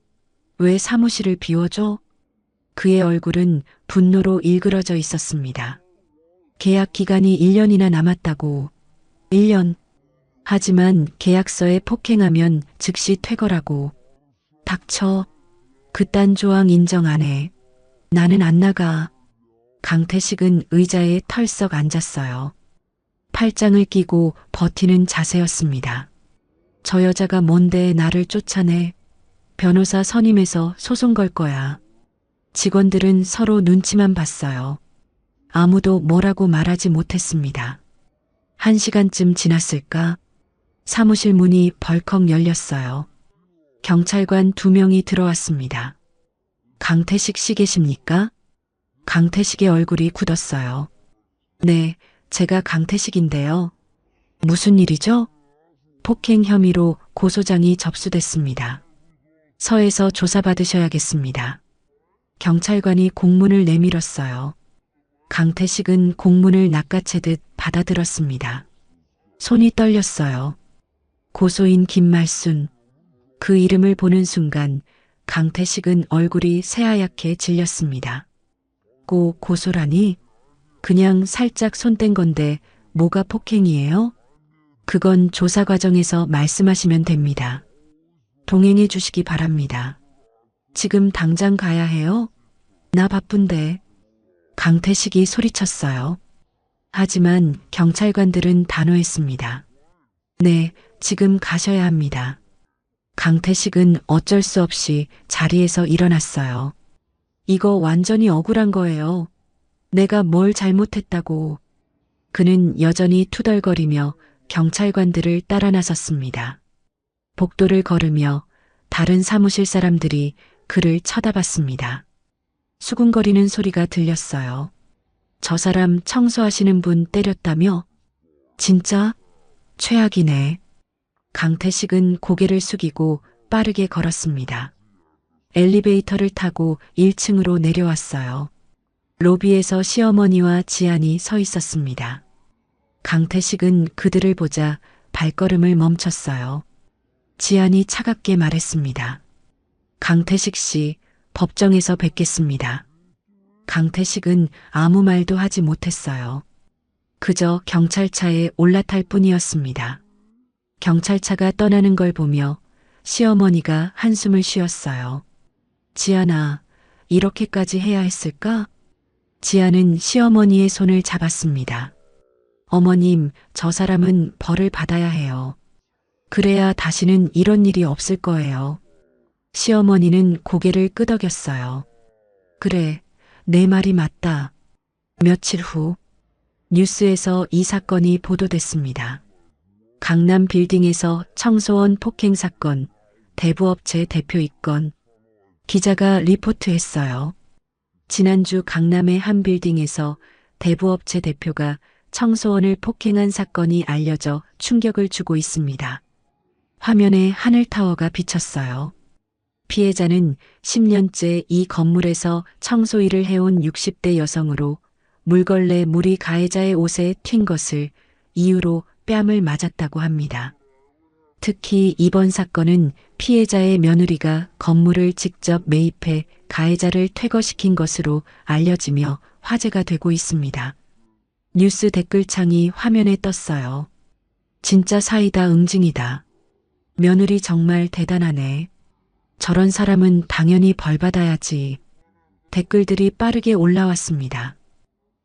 왜 사무실을 비워줘? 그의 얼굴은 분노로 일그러져 있었습니다. 계약 기간이 1년이나 남았다고. 1년. 하지만 계약서에 폭행하면 즉시 퇴거라고. 닥쳐. 그딴 조항 인정 안 해. 나는 안 나가. 강태식은 의자에 털썩 앉았어요. 팔짱을 끼고 버티는 자세였습니다. 저 여자가 뭔데 나를 쫓아내. 변호사 선임해서 소송 걸 거야. 직원들은 서로 눈치만 봤어요. 아무도 뭐라고 말하지 못했습니다. 1시간쯤 지났을까? 사무실 문이 벌컥 열렸어요. 경찰관 2명이 들어왔습니다. 강태식 씨 계십니까? 강태식의 얼굴이 굳었어요. 네, 제가 강태식인데요. 무슨 일이죠? 폭행 혐의로 고소장이 접수됐습니다. 서에서 조사받으셔야겠습니다. 경찰관이 공문을 내밀었어요. 강태식은 공문을 낚아채듯 받아들었습니다. 손이 떨렸어요. 고소인 김말순. 그 이름을 보는 순간 강태식은 얼굴이 새하얗게 질렸습니다. 고소라니? 그냥 살짝 손댄 건데 뭐가 폭행이에요? 그건 조사 과정에서 말씀하시면 됩니다. 동행해 주시기 바랍니다. 지금 당장 가야 해요? 나 바쁜데. 강태식이 소리쳤어요. 하지만 경찰관들은 단호했습니다. 네, 지금 가셔야 합니다. 강태식은 어쩔 수 없이 자리에서 일어났어요. 이거 완전히 억울한 거예요. 내가 뭘 잘못했다고. 그는 여전히 투덜거리며 경찰관들을 따라 나섰습니다. 복도를 걸으며 다른 사무실 사람들이 그를 쳐다봤습니다. 수군거리는 소리가 들렸어요. 저 사람 청소하시는 분 때렸다며? 진짜? 최악이네. 강태식은 고개를 숙이고 빠르게 걸었습니다. 엘리베이터를 타고 1층으로 내려왔어요. 로비에서 시어머니와 지안이 서 있었습니다. 강태식은 그들을 보자 발걸음을 멈췄어요. 지안이 차갑게 말했습니다. 강태식 씨, 법정에서 뵙겠습니다. 강태식은 아무 말도 하지 못했어요. 그저 경찰차에 올라탈 뿐이었습니다. 경찰차가 떠나는 걸 보며 시어머니가 한숨을 쉬었어요. 지안아, 이렇게까지 해야 했을까? 지안은 시어머니의 손을 잡았습니다. 어머님, 저 사람은 벌을 받아야 해요. 그래야 다시는 이런 일이 없을 거예요. 시어머니는 고개를 끄덕였어요. 그래, 내 말이 맞다. 며칠 후 뉴스에서 이 사건이 보도됐습니다. 강남 빌딩에서 청소원 폭행 사건, 대부업체 대표 입건. 기자가 리포트했어요. 지난주 강남의 한 빌딩에서 대부업체 대표가 청소원을 폭행한 사건이 알려져 충격을 주고 있습니다. 화면에 하늘타워가 비쳤어요. 피해자는 10년째 이 건물에서 청소 일을 해온 60대 여성으로 물걸레 물이 가해자의 옷에 튄 것을 이유로 뺨을 맞았다고 합니다. 특히 이번 사건은 피해자의 며느리가 건물을 직접 매입해 가해자를 퇴거시킨 것으로 알려지며 화제가 되고 있습니다. 뉴스 댓글창이 화면에 떴어요. 진짜 사이다 응징이다. 며느리 정말 대단하네. 저런 사람은 당연히 벌 받아야지. 댓글들이 빠르게 올라왔습니다.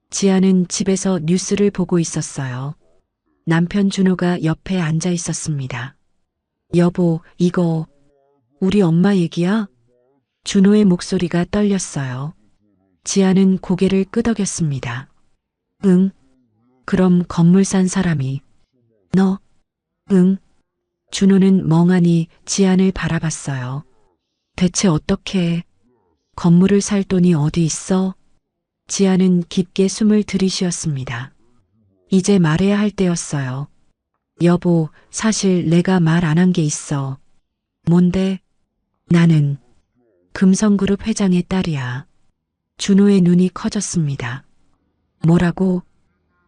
지아는 집에서 뉴스를 보고 있었어요. 남편 준호가 옆에 앉아 있었습니다. 여보, 이거 우리 엄마 얘기야? 준호의 목소리가 떨렸어요. 지아는 고개를 끄덕였습니다. 응. 그럼 건물 산 사람이 너? 응. 준호는 멍하니 지안을 바라봤어요. 대체 어떻게 건물을 살 돈이 어디 있어? 지안은 깊게 숨을 들이쉬었습니다. 이제 말해야 할 때였어요. 여보, 사실 내가 말 안 한 게 있어. 뭔데? 나는 금성그룹 회장의 딸이야. 준호의 눈이 커졌습니다. 뭐라고?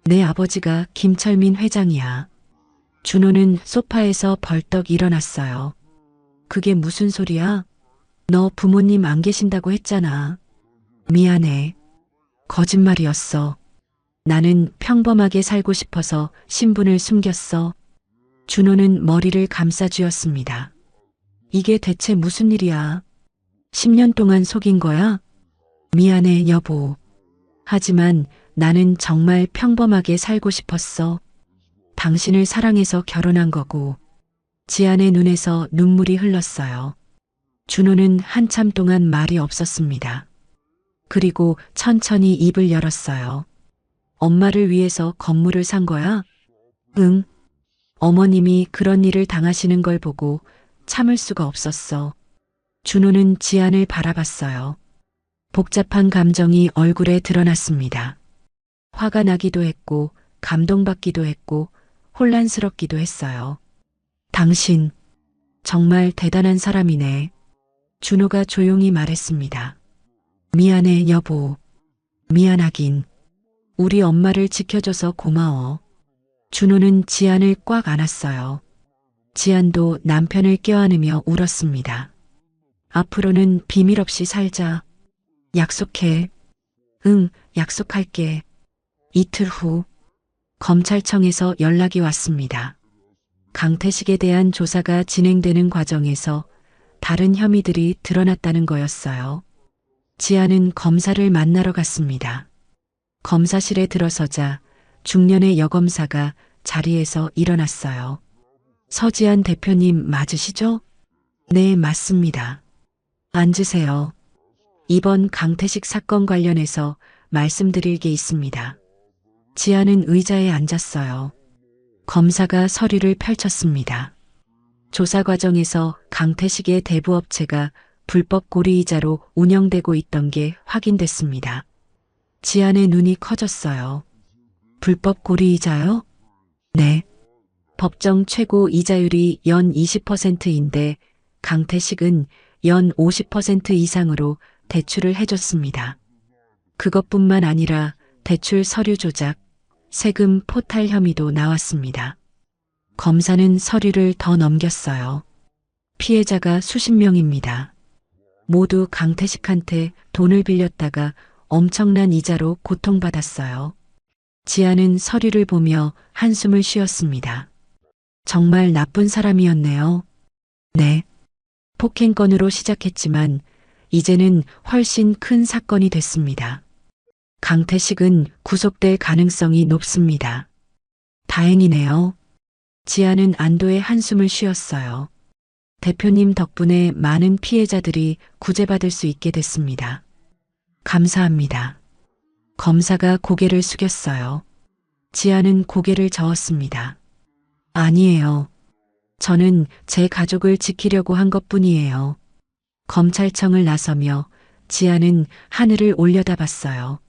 내 아버지가 김철민 회장이야. 준호는 소파에서 벌떡 일어났어요. 그게 무슨 소리야? 너 부모님 안 계신다고 했잖아. 미안해. 거짓말이었어. 나는 평범하게 살고 싶어서 신분을 숨겼어. 준호는 머리를 감싸쥐었습니다. 이게 대체 무슨 일이야? 10년 동안 속인 거야? 미안해, 여보. 하지만 나는 정말 평범하게 살고 싶었어. 당신을 사랑해서 결혼한 거고. 지안의 눈에서 눈물이 흘렀어요. 준호는 한참 동안 말이 없었습니다. 그리고 천천히 입을 열었어요. 엄마를 위해서 건물을 산 거야? 응. 어머님이 그런 일을 당하시는 걸 보고 참을 수가 없었어. 준호는 지안을 바라봤어요. 복잡한 감정이 얼굴에 드러났습니다. 화가 나기도 했고, 감동받기도 했고, 혼란스럽기도 했어요. 당신, 정말 대단한 사람이네. 준호가 조용히 말했습니다. 미안해, 여보. 미안하긴. 우리 엄마를 지켜줘서 고마워. 준호는 지안을 꽉 안았어요. 지안도 남편을 껴안으며 울었습니다. 앞으로는 비밀 없이 살자. 약속해. 응, 약속할게. 이틀 후 검찰청에서 연락이 왔습니다. 강태식에 대한 조사가 진행되는 과정에서 다른 혐의들이 드러났다는 거였어요. 지아는 검사를 만나러 갔습니다. 검사실에 들어서자 중년의 여검사가 자리에서 일어났어요. 서지한 대표님 맞으시죠? 네, 맞습니다. 앉으세요. 이번 강태식 사건 관련해서 말씀드릴 게 있습니다. 지아는 의자에 앉았어요. 검사가 서류를 펼쳤습니다. 조사 과정에서 강태식의 대부업체가 불법 고리이자로 운영되고 있던 게 확인됐습니다. 지안의 눈이 커졌어요. 불법 고리이자요? 네. 법정 최고 이자율이 연 20%인데 강태식은 연 50% 이상으로 대출을 해줬습니다. 그것뿐만 아니라 대출 서류 조작, 세금 포탈 혐의도 나왔습니다. 검사는 서류를 더 넘겼어요. 피해자가 수십 명입니다. 모두 강태식한테 돈을 빌렸다가 엄청난 이자로 고통받았어요. 지아는 서류를 보며 한숨을 쉬었습니다. 정말 나쁜 사람이었네요. 네. 폭행건으로 시작했지만 이제는 훨씬 큰 사건이 됐습니다. 강태식은 구속될 가능성이 높습니다. 다행이네요. 지아는 안도의 한숨을 쉬었어요. 대표님 덕분에 많은 피해자들이 구제받을 수 있게 됐습니다. 감사합니다. 검사가 고개를 숙였어요. 지아는 고개를 저었습니다. 아니에요. 저는 제 가족을 지키려고 한 것뿐이에요. 검찰청을 나서며 지아는 하늘을 올려다봤어요.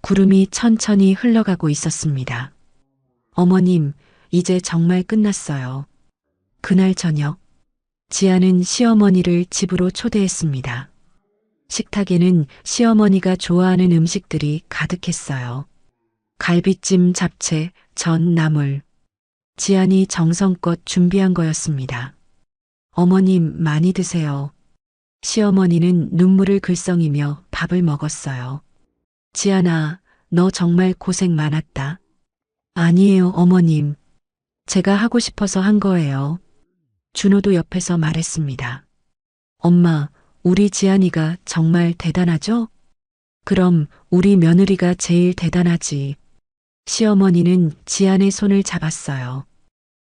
구름이 천천히 흘러가고 있었습니다. 어머님, 이제 정말 끝났어요. 그날 저녁, 지아는 시어머니를 집으로 초대했습니다. 식탁에는 시어머니가 좋아하는 음식들이 가득했어요. 갈비찜, 잡채, 전, 나물. 지안이 정성껏 준비한 거였습니다. 어머님, 많이 드세요. 시어머니는 눈물을 글썽이며 밥을 먹었어요. 지안아, 너 정말 고생 많았다. 아니에요, 어머님. 제가 하고 싶어서 한 거예요. 준호도 옆에서 말했습니다. 엄마, 우리 지안이가 정말 대단하죠? 그럼 우리 며느리가 제일 대단하지. 시어머니는 지안의 손을 잡았어요.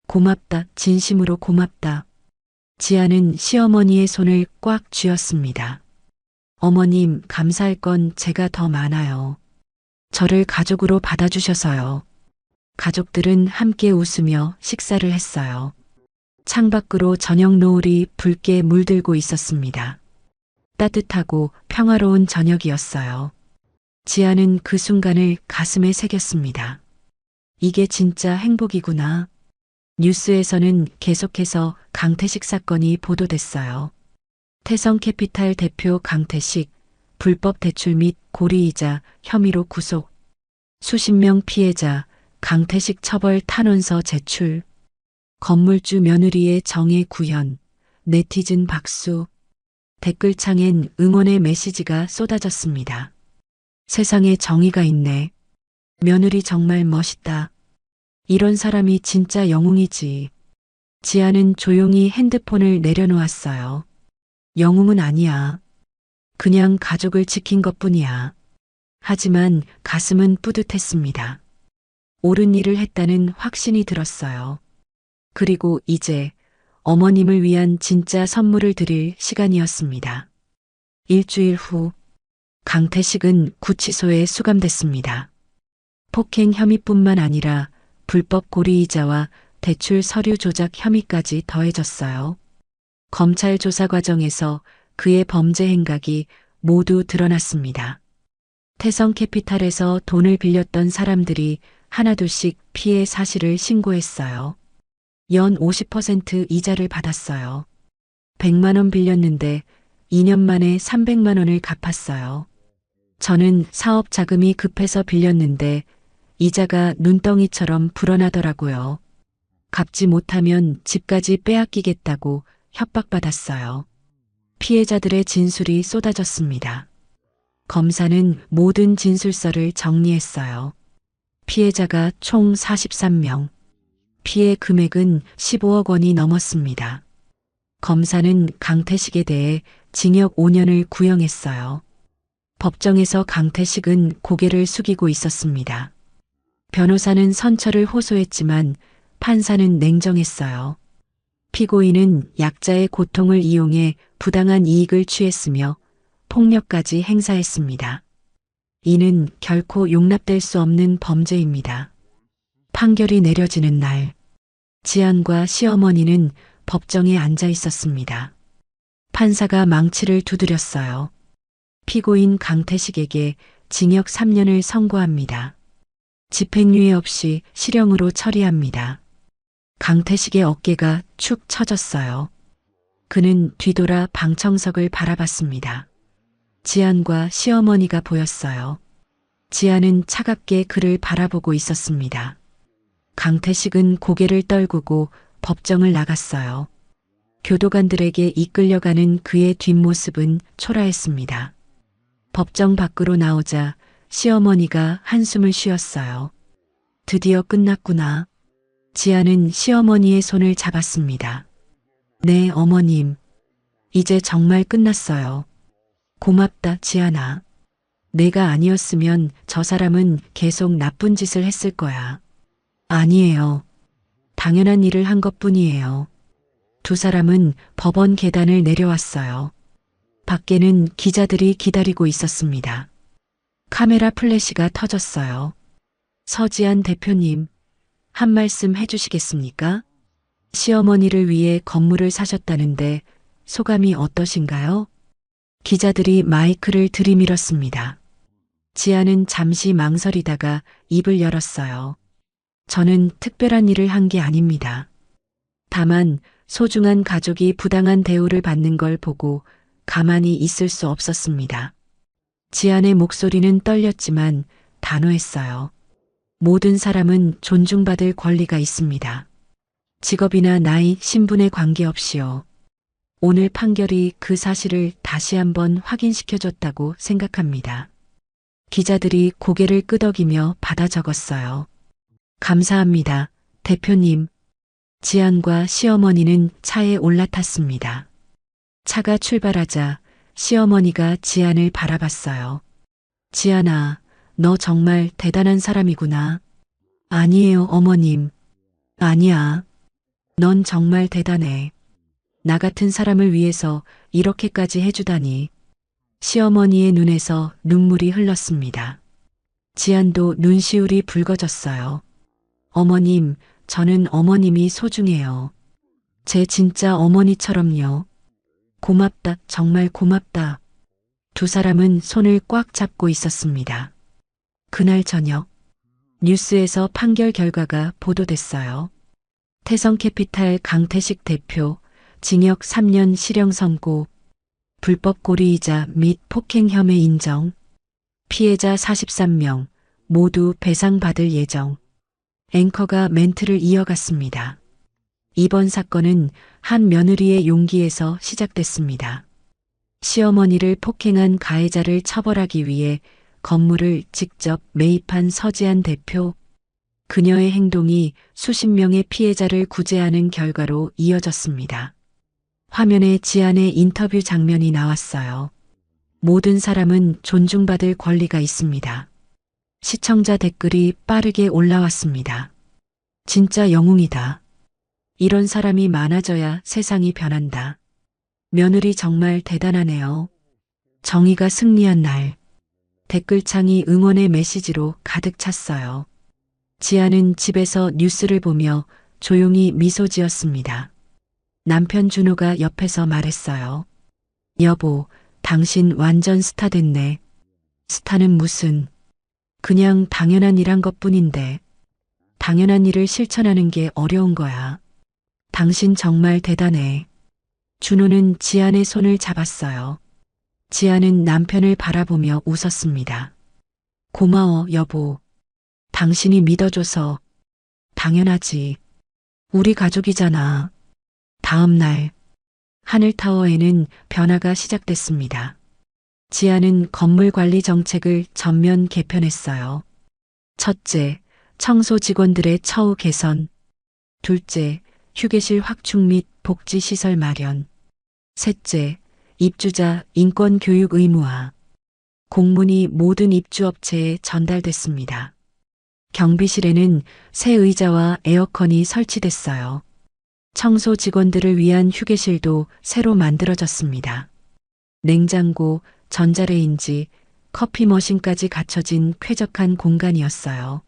고맙다, 진심으로 고맙다. 지안은 시어머니의 손을 꽉 쥐었습니다. 어머님, 감사할 건 제가 더 많아요. 저를 가족으로 받아주셔서요. 가족들은 함께 웃으며 식사를 했어요. 창밖으로 저녁 노을이 붉게 물들고 있었습니다. 따뜻하고 평화로운 저녁이었어요. 지아는 그 순간을 가슴에 새겼습니다. 이게 진짜 행복이구나. 뉴스에서는 계속해서 강태식 사건이 보도됐어요. 태성캐피탈 대표 강태식, 불법 대출 및 고리이자 혐의로 구속. 수십 명 피해자, 강태식 처벌 탄원서 제출. 건물주 며느리의 정의 구현, 네티즌 박수. 댓글창엔 응원의 메시지가 쏟아졌습니다. 세상에 정의가 있네. 며느리 정말 멋있다. 이런 사람이 진짜 영웅이지. 지아는 조용히 핸드폰을 내려놓았어요. 영웅은 아니야. 그냥 가족을 지킨 것뿐이야. 하지만 가슴은 뿌듯했습니다. 옳은 일을 했다는 확신이 들었어요. 그리고 이제 어머님을 위한 진짜 선물을 드릴 시간이었습니다. 일주일 후 강태식은 구치소에 수감됐습니다. 폭행 혐의뿐만 아니라 불법 고리이자와 대출 서류 조작 혐의까지 더해졌어요. 검찰 조사 과정에서 그의 범죄 행각이 모두 드러났습니다. 태성캐피탈에서 돈을 빌렸던 사람들이 하나둘씩 피해 사실을 신고했어요. 연 50% 이자를 받았어요. 100만 원 빌렸는데 2년 만에 300만 원을 갚았어요. 저는 사업 자금이 급해서 빌렸는데 이자가 눈덩이처럼 불어나더라고요. 갚지 못하면 집까지 빼앗기겠다고 협박받았어요. 피해자들의 진술이 쏟아졌습니다. 검사는 모든 진술서를 정리했어요. 피해자가 총 43명. 피해 금액은 15억 원이 넘었습니다. 검사는 강태식에 대해 징역 5년을 구형했어요. 법정에서 강태식은 고개를 숙이고 있었습니다. 변호사는 선처를 호소했지만 판사는 냉정했어요. 피고인은 약자의 고통을 이용해 부당한 이익을 취했으며 폭력까지 행사했습니다. 이는 결코 용납될 수 없는 범죄입니다. 판결이 내려지는 날, 지안과 시어머니는 법정에 앉아 있었습니다. 판사가 망치를 두드렸어요. 피고인 강태식에게 징역 3년을 선고합니다. 집행유예 없이 실형으로 처리합니다. 강태식의 어깨가 축 처졌어요. 그는 뒤돌아 방청석을 바라봤습니다. 지안과 시어머니가 보였어요. 지안은 차갑게 그를 바라보고 있었습니다. 강태식은 고개를 떨구고 법정을 나갔어요. 교도관들에게 이끌려가는 그의 뒷모습은 초라했습니다. 법정 밖으로 나오자 시어머니가 한숨을 쉬었어요. 드디어 끝났구나. 지아는 시어머니의 손을 잡았습니다. 네, 어머님. 이제 정말 끝났어요. 고맙다, 지아나. 내가 아니었으면 저 사람은 계속 나쁜 짓을 했을 거야. 아니에요. 당연한 일을 한 것뿐이에요. 두 사람은 법원 계단을 내려왔어요. 밖에는 기자들이 기다리고 있었습니다. 카메라 플래시가 터졌어요. 서지안 대표님, 한 말씀 해주시겠습니까? 시어머니를 위해 건물을 사셨다는데 소감이 어떠신가요? 기자들이 마이크를 들이밀었습니다. 지아는 잠시 망설이다가 입을 열었어요. 저는 특별한 일을 한 게 아닙니다. 다만 소중한 가족이 부당한 대우를 받는 걸 보고 가만히 있을 수 없었습니다. 지안의 목소리는 떨렸지만 단호했어요. 모든 사람은 존중받을 권리가 있습니다. 직업이나 나이, 신분에 관계없이요. 오늘 판결이 그 사실을 다시 한번 확인시켜줬다고 생각합니다. 기자들이 고개를 끄덕이며 받아 적었어요. 감사합니다, 대표님. 지안과 시어머니는 차에 올라탔습니다. 차가 출발하자 시어머니가 지안을 바라봤어요. 지안아, 너 정말 대단한 사람이구나. 아니에요, 어머님. 아니야. 넌 정말 대단해. 나 같은 사람을 위해서 이렇게까지 해주다니. 시어머니의 눈에서 눈물이 흘렀습니다. 지안도 눈시울이 붉어졌어요. 어머님, 저는 어머님이 소중해요. 제 진짜 어머니처럼요. 고맙다, 정말 고맙다. 두 사람은 손을 꽉 잡고 있었습니다. 그날 저녁, 뉴스에서 판결 결과가 보도됐어요. 태성캐피탈 강태식 대표, 징역 3년 실형 선고, 불법 고리이자 및 폭행 혐의 인정, 피해자 43명, 모두 배상받을 예정. 앵커가 멘트를 이어갔습니다. 이번 사건은 한 며느리의 용기에서 시작됐습니다. 시어머니를 폭행한 가해자를 처벌하기 위해 건물을 직접 매입한 서지안 대표. 그녀의 행동이 수십 명의 피해자를 구제하는 결과로 이어졌습니다. 화면에 지안의 인터뷰 장면이 나왔어요. 모든 사람은 존중받을 권리가 있습니다. 시청자 댓글이 빠르게 올라왔습니다. 진짜 영웅이다. 이런 사람이 많아져야 세상이 변한다. 며느리 정말 대단하네요. 정의가 승리한 날. 댓글창이 응원의 메시지로 가득 찼어요. 지아는 집에서 뉴스를 보며 조용히 미소 지었습니다. 남편 준호가 옆에서 말했어요. 여보, 당신 완전 스타 됐네. 스타는 무슨, 그냥 당연한 일 한 것뿐인데. 당연한 일을 실천하는 게 어려운 거야. 당신 정말 대단해. 준호는 지안의 손을 잡았어요. 지안은 남편을 바라보며 웃었습니다. 고마워, 여보. 당신이 믿어줘서. 당연하지. 우리 가족이잖아. 다음 날, 하늘타워에는 변화가 시작됐습니다. 지안은 건물 관리 정책을 전면 개편했어요. 첫째, 청소 직원들의 처우 개선. 둘째, 휴게실 확충 및 복지시설 마련. 셋째, 입주자 인권 교육 의무화. 공문이 모든 입주업체에 전달됐습니다. 경비실에는 새 의자와 에어컨이 설치됐어요. 청소 직원들을 위한 휴게실도 새로 만들어졌습니다. 냉장고, 전자레인지, 커피 머신까지 갖춰진 쾌적한 공간이었어요.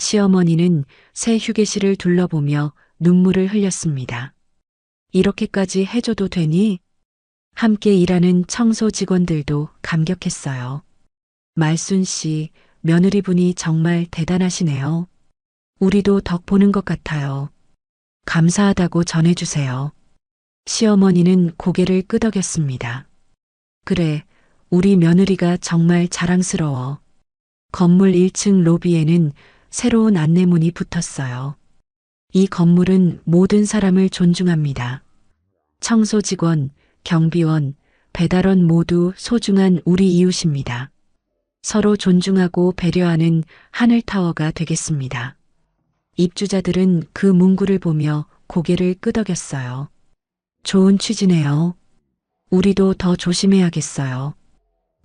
시어머니는 새 휴게실을 둘러보며 눈물을 흘렸습니다. 이렇게까지 해줘도 되니? 함께 일하는 청소 직원들도 감격했어요. 말순 씨, 며느리분이 정말 대단하시네요. 우리도 덕 보는 것 같아요. 감사하다고 전해주세요. 시어머니는 고개를 끄덕였습니다. 그래, 우리 며느리가 정말 자랑스러워. 건물 1층 로비에는 새로운 안내문이 붙었어요. 이 건물은 모든 사람을 존중합니다. 청소 직원, 경비원, 배달원 모두 소중한 우리 이웃입니다. 서로 존중하고 배려하는 하늘타워가 되겠습니다. 입주자들은 그 문구를 보며 고개를 끄덕였어요. 좋은 취지네요. 우리도 더 조심해야겠어요.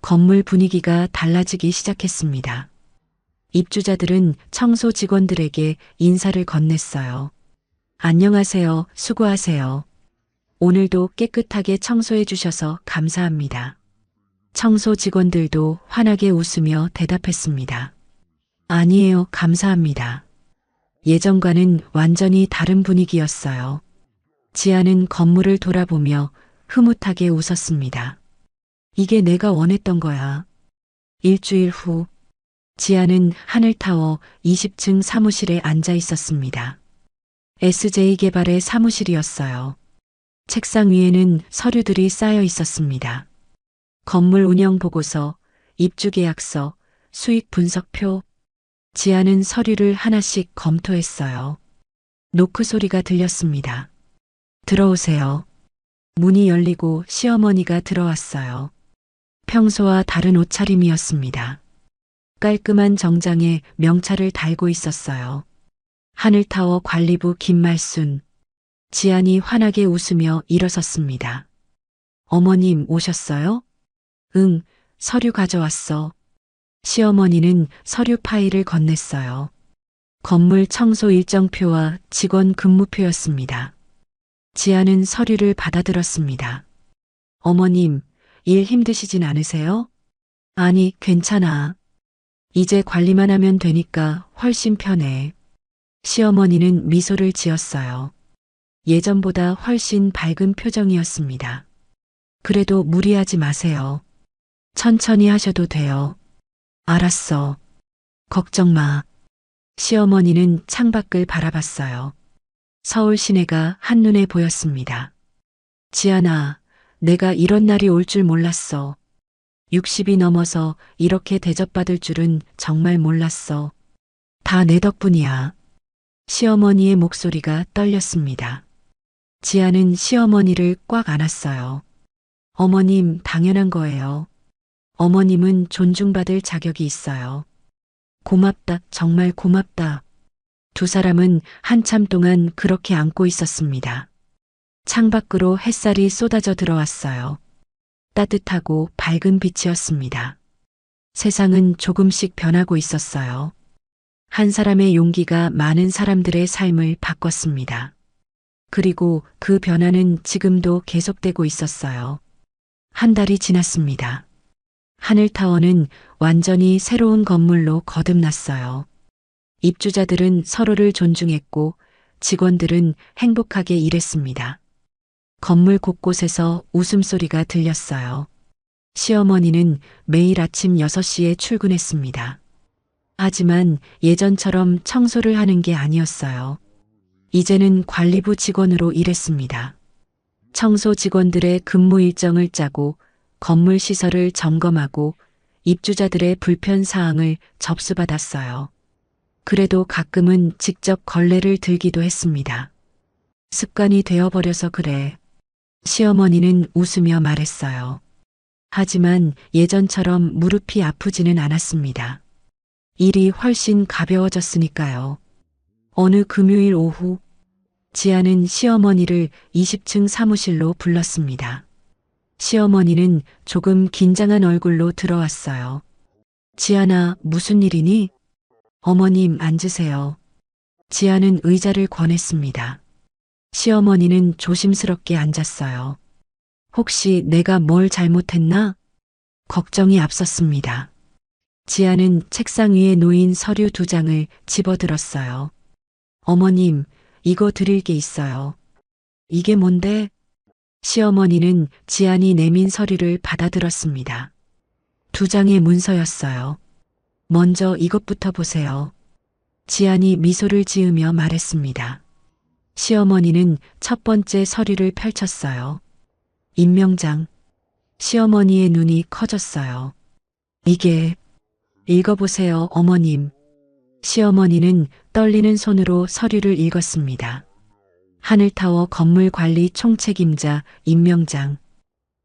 건물 분위기가 달라지기 시작했습니다. 입주자들은 청소 직원들에게 인사를 건넸어요. 안녕하세요. 수고하세요. 오늘도 깨끗하게 청소해 주셔서 감사합니다. 청소 직원들도 환하게 웃으며 대답했습니다. 아니에요. 감사합니다. 예전과는 완전히 다른 분위기였어요. 지아는 건물을 돌아보며 흐뭇하게 웃었습니다. 이게 내가 원했던 거야. 일주일 후, 지아는 하늘타워 20층 사무실에 앉아 있었습니다. SJ개발의 사무실이었어요. 책상 위에는 서류들이 쌓여 있었습니다. 건물 운영 보고서, 입주 계약서, 수익 분석표. 지아는 서류를 하나씩 검토했어요. 노크 소리가 들렸습니다. 들어오세요. 문이 열리고 시어머니가 들어왔어요. 평소와 다른 옷차림이었습니다. 깔끔한 정장에 명찰을 달고 있었어요. 하늘타워 관리부 김말순. 지안이 환하게 웃으며 일어섰습니다. 어머님 오셨어요? 응, 서류 가져왔어. 시어머니는 서류 파일을 건넸어요. 건물 청소 일정표와 직원 근무표였습니다. 지아는 서류를 받아들었습니다. 어머님, 일 힘드시진 않으세요? 아니, 괜찮아. 이제 관리만 하면 되니까 훨씬 편해. 시어머니는 미소를 지었어요. 예전보다 훨씬 밝은 표정이었습니다. 그래도 무리하지 마세요. 천천히 하셔도 돼요. 알았어. 걱정 마. 시어머니는 창밖을 바라봤어요. 서울 시내가 한눈에 보였습니다. 지아나, 내가 이런 날이 올 줄 몰랐어. 60이 넘어서 이렇게 대접받을 줄은 정말 몰랐어. 다 내 덕분이야. 시어머니의 목소리가 떨렸습니다. 지아는 시어머니를 꽉 안았어요. 어머님, 당연한 거예요. 어머님은 존중받을 자격이 있어요. 고맙다, 정말 고맙다. 두 사람은 한참 동안 그렇게 안고 있었습니다. 창밖으로 햇살이 쏟아져 들어왔어요. 따뜻하고 밝은 빛이었습니다. 세상은 조금씩 변하고 있었어요. 한 사람의 용기가 많은 사람들의 삶을 바꿨습니다. 그리고 그 변화는 지금도 계속되고 있었어요. 한 달이 지났습니다. 하늘타워는 완전히 새로운 건물로 거듭났어요. 입주자들은 서로를 존중했고 직원들은 행복하게 일했습니다. 건물 곳곳에서 웃음소리가 들렸어요. 시어머니는 매일 아침 6시에 출근했습니다. 하지만 예전처럼 청소를 하는 게 아니었어요. 이제는 관리부 직원으로 일했습니다. 청소 직원들의 근무 일정을 짜고 건물 시설을 점검하고 입주자들의 불편 사항을 접수받았어요. 그래도 가끔은 직접 걸레를 들기도 했습니다. 습관이 되어버려서 그래. 시어머니는 웃으며 말했어요. 하지만 예전처럼 무릎이 아프지는 않았습니다. 일이 훨씬 가벼워졌으니까요. 어느 금요일 오후 지아는 시어머니를 20층 사무실로 불렀습니다. 시어머니는 조금 긴장한 얼굴로 들어왔어요. 지아나, 무슨 일이니? 어머님, 앉으세요. 지아는 의자를 권했습니다. 시어머니는 조심스럽게 앉았어요. 혹시 내가 뭘 잘못했나? 걱정이 앞섰습니다. 지아는 책상 위에 놓인 서류 2장을 집어들었어요. 어머님, 이거 드릴 게 있어요. 이게 뭔데? 시어머니는 지안이 내민 서류를 받아들었습니다. 2장의 문서였어요. 먼저 이것부터 보세요. 지안이 미소를 지으며 말했습니다. 시어머니는 첫 번째 서류를 펼쳤어요. 임명장. 시어머니의 눈이 커졌어요. 이게, 읽어보세요, 어머님. 시어머니는 떨리는 손으로 서류를 읽었습니다. 하늘타워 건물관리 총책임자 임명장.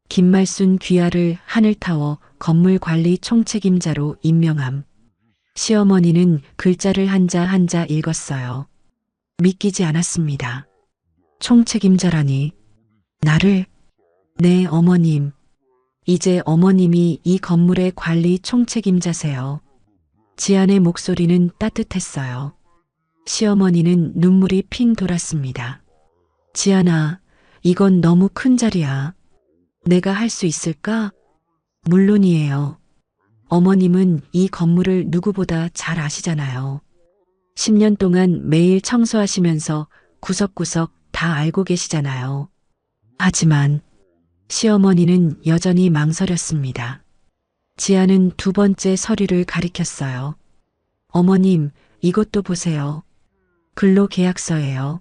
김말순 귀하를 하늘타워 건물관리 총책임자로 임명함. 시어머니는 글자를 한자 한자 읽었어요. 믿기지 않았습니다. 총책임자라니. 나를? 네, 어머님. 이제 어머님이 이 건물의 관리 총책임자세요. 지안의 목소리는 따뜻했어요. 시어머니는 눈물이 핑 돌았습니다. 지안아, 이건 너무 큰 자리야. 내가 할 수 있을까? 물론이에요. 어머님은 이 건물을 누구보다 잘 아시잖아요. 10년 동안 매일 청소하시면서 구석구석 다 알고 계시잖아요. 하지만 시어머니는 여전히 망설였습니다. 지아는 2번째 서류를 가리켰어요. 어머님, 이것도 보세요. 근로계약서예요.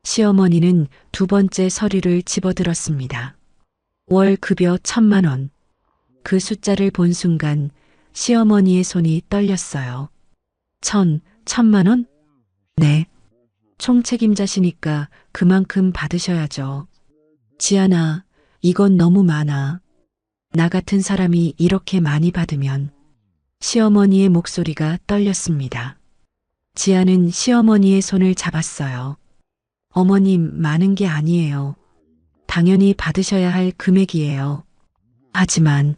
시어머니는 2번째 서류를 집어들었습니다. 월 급여 1,000만 원. 그 숫자를 본 순간 시어머니의 손이 떨렸어요. 1,000만 원? 네. 총책임자시니까 그만큼 받으셔야죠. 지아나, 이건 너무 많아. 나 같은 사람이 이렇게 많이 받으면. 시어머니의 목소리가 떨렸습니다. 지아는 시어머니의 손을 잡았어요. 어머님, 많은 게 아니에요. 당연히 받으셔야 할 금액이에요. 하지만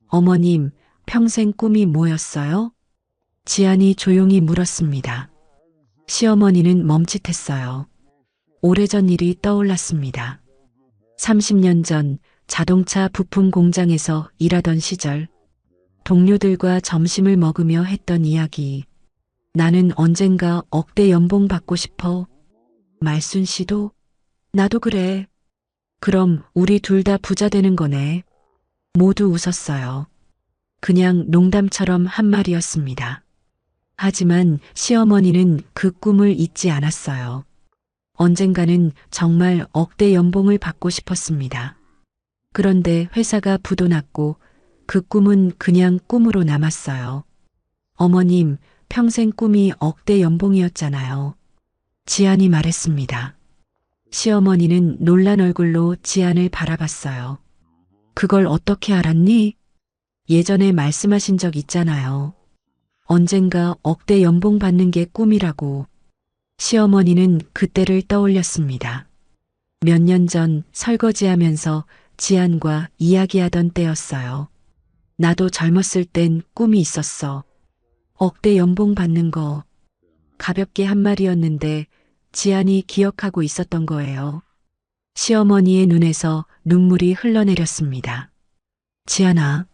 어머님, 평생 꿈이 뭐였어요? 지안이 조용히 물었습니다. 시어머니는 멈칫했어요. 오래전 일이 떠올랐습니다. 30년 전 자동차 부품 공장에서 일하던 시절 동료들과 점심을 먹으며 했던 이야기. 나는 언젠가 억대 연봉 받고 싶어. 말순 씨도? 나도 그래. 그럼 우리 둘 다 부자 되는 거네. 모두 웃었어요. 그냥 농담처럼 한 말이었습니다. 하지만 시어머니는 그 꿈을 잊지 않았어요. 언젠가는 정말 억대 연봉을 받고 싶었습니다. 그런데 회사가 부도났고 그 꿈은 그냥 꿈으로 남았어요. 어머님, 평생 꿈이 억대 연봉이었잖아요. 지안이 말했습니다. 시어머니는 놀란 얼굴로 지안을 바라봤어요. 그걸 어떻게 알았니? 예전에 말씀하신 적 있잖아요. 언젠가 억대 연봉 받는 게 꿈이라고. 시어머니는 그때를 떠올렸습니다. 몇 년 전 설거지하면서 지안과 이야기하던 때였어요. 나도 젊었을 땐 꿈이 있었어. 억대 연봉 받는 거. 가볍게 한 말이었는데 지안이 기억하고 있었던 거예요. 시어머니의 눈에서 눈물이 흘러내렸습니다. 지안아,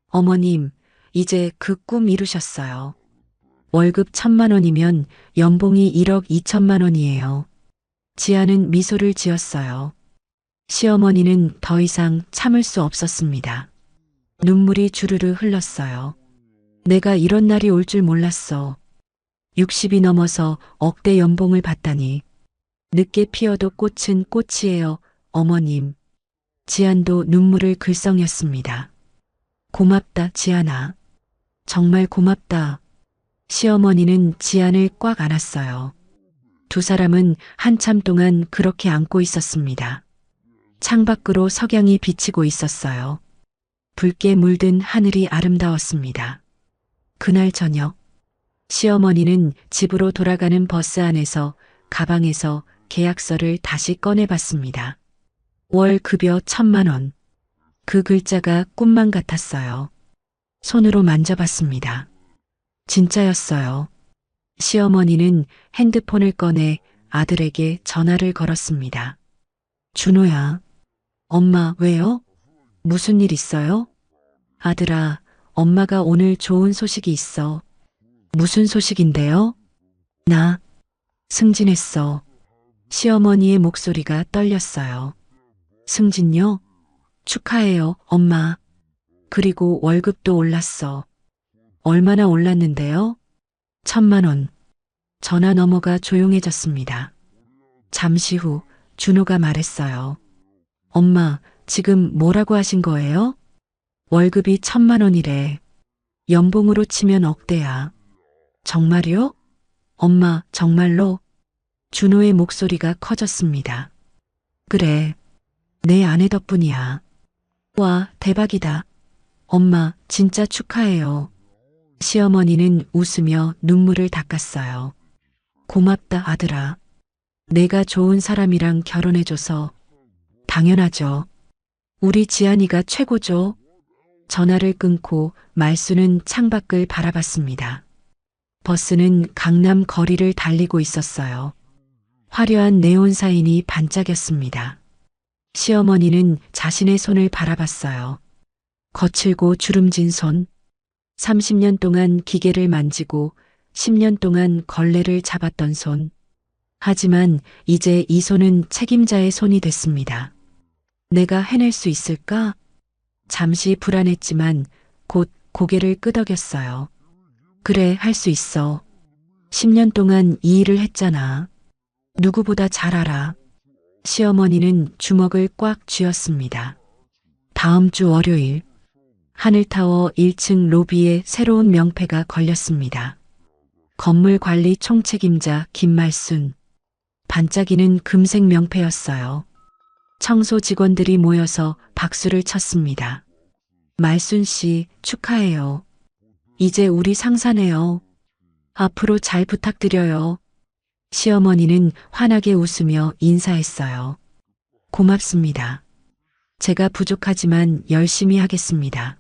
어머님, 이제 그 꿈 이루셨어요. 월급 1,000만 원이면 연봉이 1억 2천만 원이에요. 지안은 미소를 지었어요. 시어머니는 더 이상 참을 수 없었습니다. 눈물이 주르르 흘렀어요. 내가 이런 날이 올 줄 몰랐어. 60이 넘어서 억대 연봉을 받다니. 늦게 피어도 꽃은 꽃이에요, 어머님. 지안도 눈물을 글썽였습니다. 고맙다, 지안아. 정말 고맙다. 시어머니는 지안을 꽉 안았어요. 2 사람은 한참 동안 그렇게 안고 있었습니다. 창밖으로 석양이 비치고 있었어요. 붉게 물든 하늘이 아름다웠습니다. 그날 저녁 시어머니는 집으로 돌아가는 버스 안에서 가방에서 계약서를 다시 꺼내봤습니다. 월 급여 1,000만 원. 그 글자가 꿈만 같았어요. 손으로 만져봤습니다. 진짜였어요. 시어머니는 핸드폰을 꺼내 아들에게 전화를 걸었습니다. 준호야. 엄마, 왜요? 무슨 일 있어요? 아들아, 엄마가 오늘 좋은 소식이 있어. 무슨 소식인데요? 나 승진했어. 시어머니의 목소리가 떨렸어요. 승진요? 축하해요, 엄마. 그리고 월급도 올랐어. 얼마나 올랐는데요? 1,000만 원. 전화 너머가 조용해졌습니다. 잠시 후 준호가 말했어요. 엄마, 지금 뭐라고 하신 거예요? 월급이 1,000만 원이래. 연봉으로 치면 억대야. 정말요? 엄마, 정말로? 준호의 목소리가 커졌습니다. 그래, 내 아내 덕분이야. 와, 대박이다. 엄마, 진짜 축하해요. 시어머니는 웃으며 눈물을 닦았어요. 고맙다, 아들아. 내가 좋은 사람이랑 결혼해줘서. 당연하죠. 우리 지안이가 최고죠. 전화를 끊고 말수는 창밖을 바라봤습니다. 버스는 강남 거리를 달리고 있었어요. 화려한 네온 사인이 반짝였습니다. 시어머니는 자신의 손을 바라봤어요. 거칠고 주름진 손. 30년 동안 기계를 만지고 10년 동안 걸레를 잡았던 손. 하지만 이제 이 손은 책임자의 손이 됐습니다. 내가 해낼 수 있을까? 잠시 불안했지만 곧 고개를 끄덕였어요. 그래, 할 수 있어. 10년 동안 이 일을 했잖아. 누구보다 잘 알아. 시어머니는 주먹을 꽉 쥐었습니다. 다음 주 월요일, 하늘타워 1층 로비에 새로운 명패가 걸렸습니다. 건물관리 총책임자 김말순. 반짝이는 금색 명패였어요. 청소 직원들이 모여서 박수를 쳤습니다. 말순 씨, 축하해요. 이제 우리 상사네요. 앞으로 잘 부탁드려요. 시어머니는 환하게 웃으며 인사했어요. 고맙습니다. 제가 부족하지만 열심히 하겠습니다.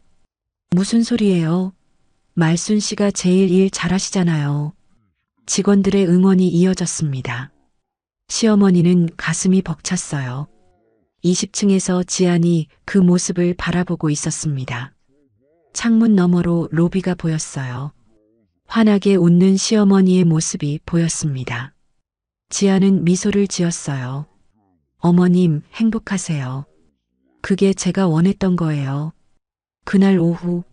무슨 소리예요? 말순 씨가 제일 일 잘하시잖아요. 직원들의 응원이 이어졌습니다. 시어머니는 가슴이 벅찼어요. 20층에서 지안이 그 모습을 바라보고 있었습니다. 창문 너머로 로비가 보였어요. 환하게 웃는 시어머니의 모습이 보였습니다. 지안은 미소를 지었어요. 어머님, 행복하세요. 그게 제가 원했던 거예요. 그날 오후,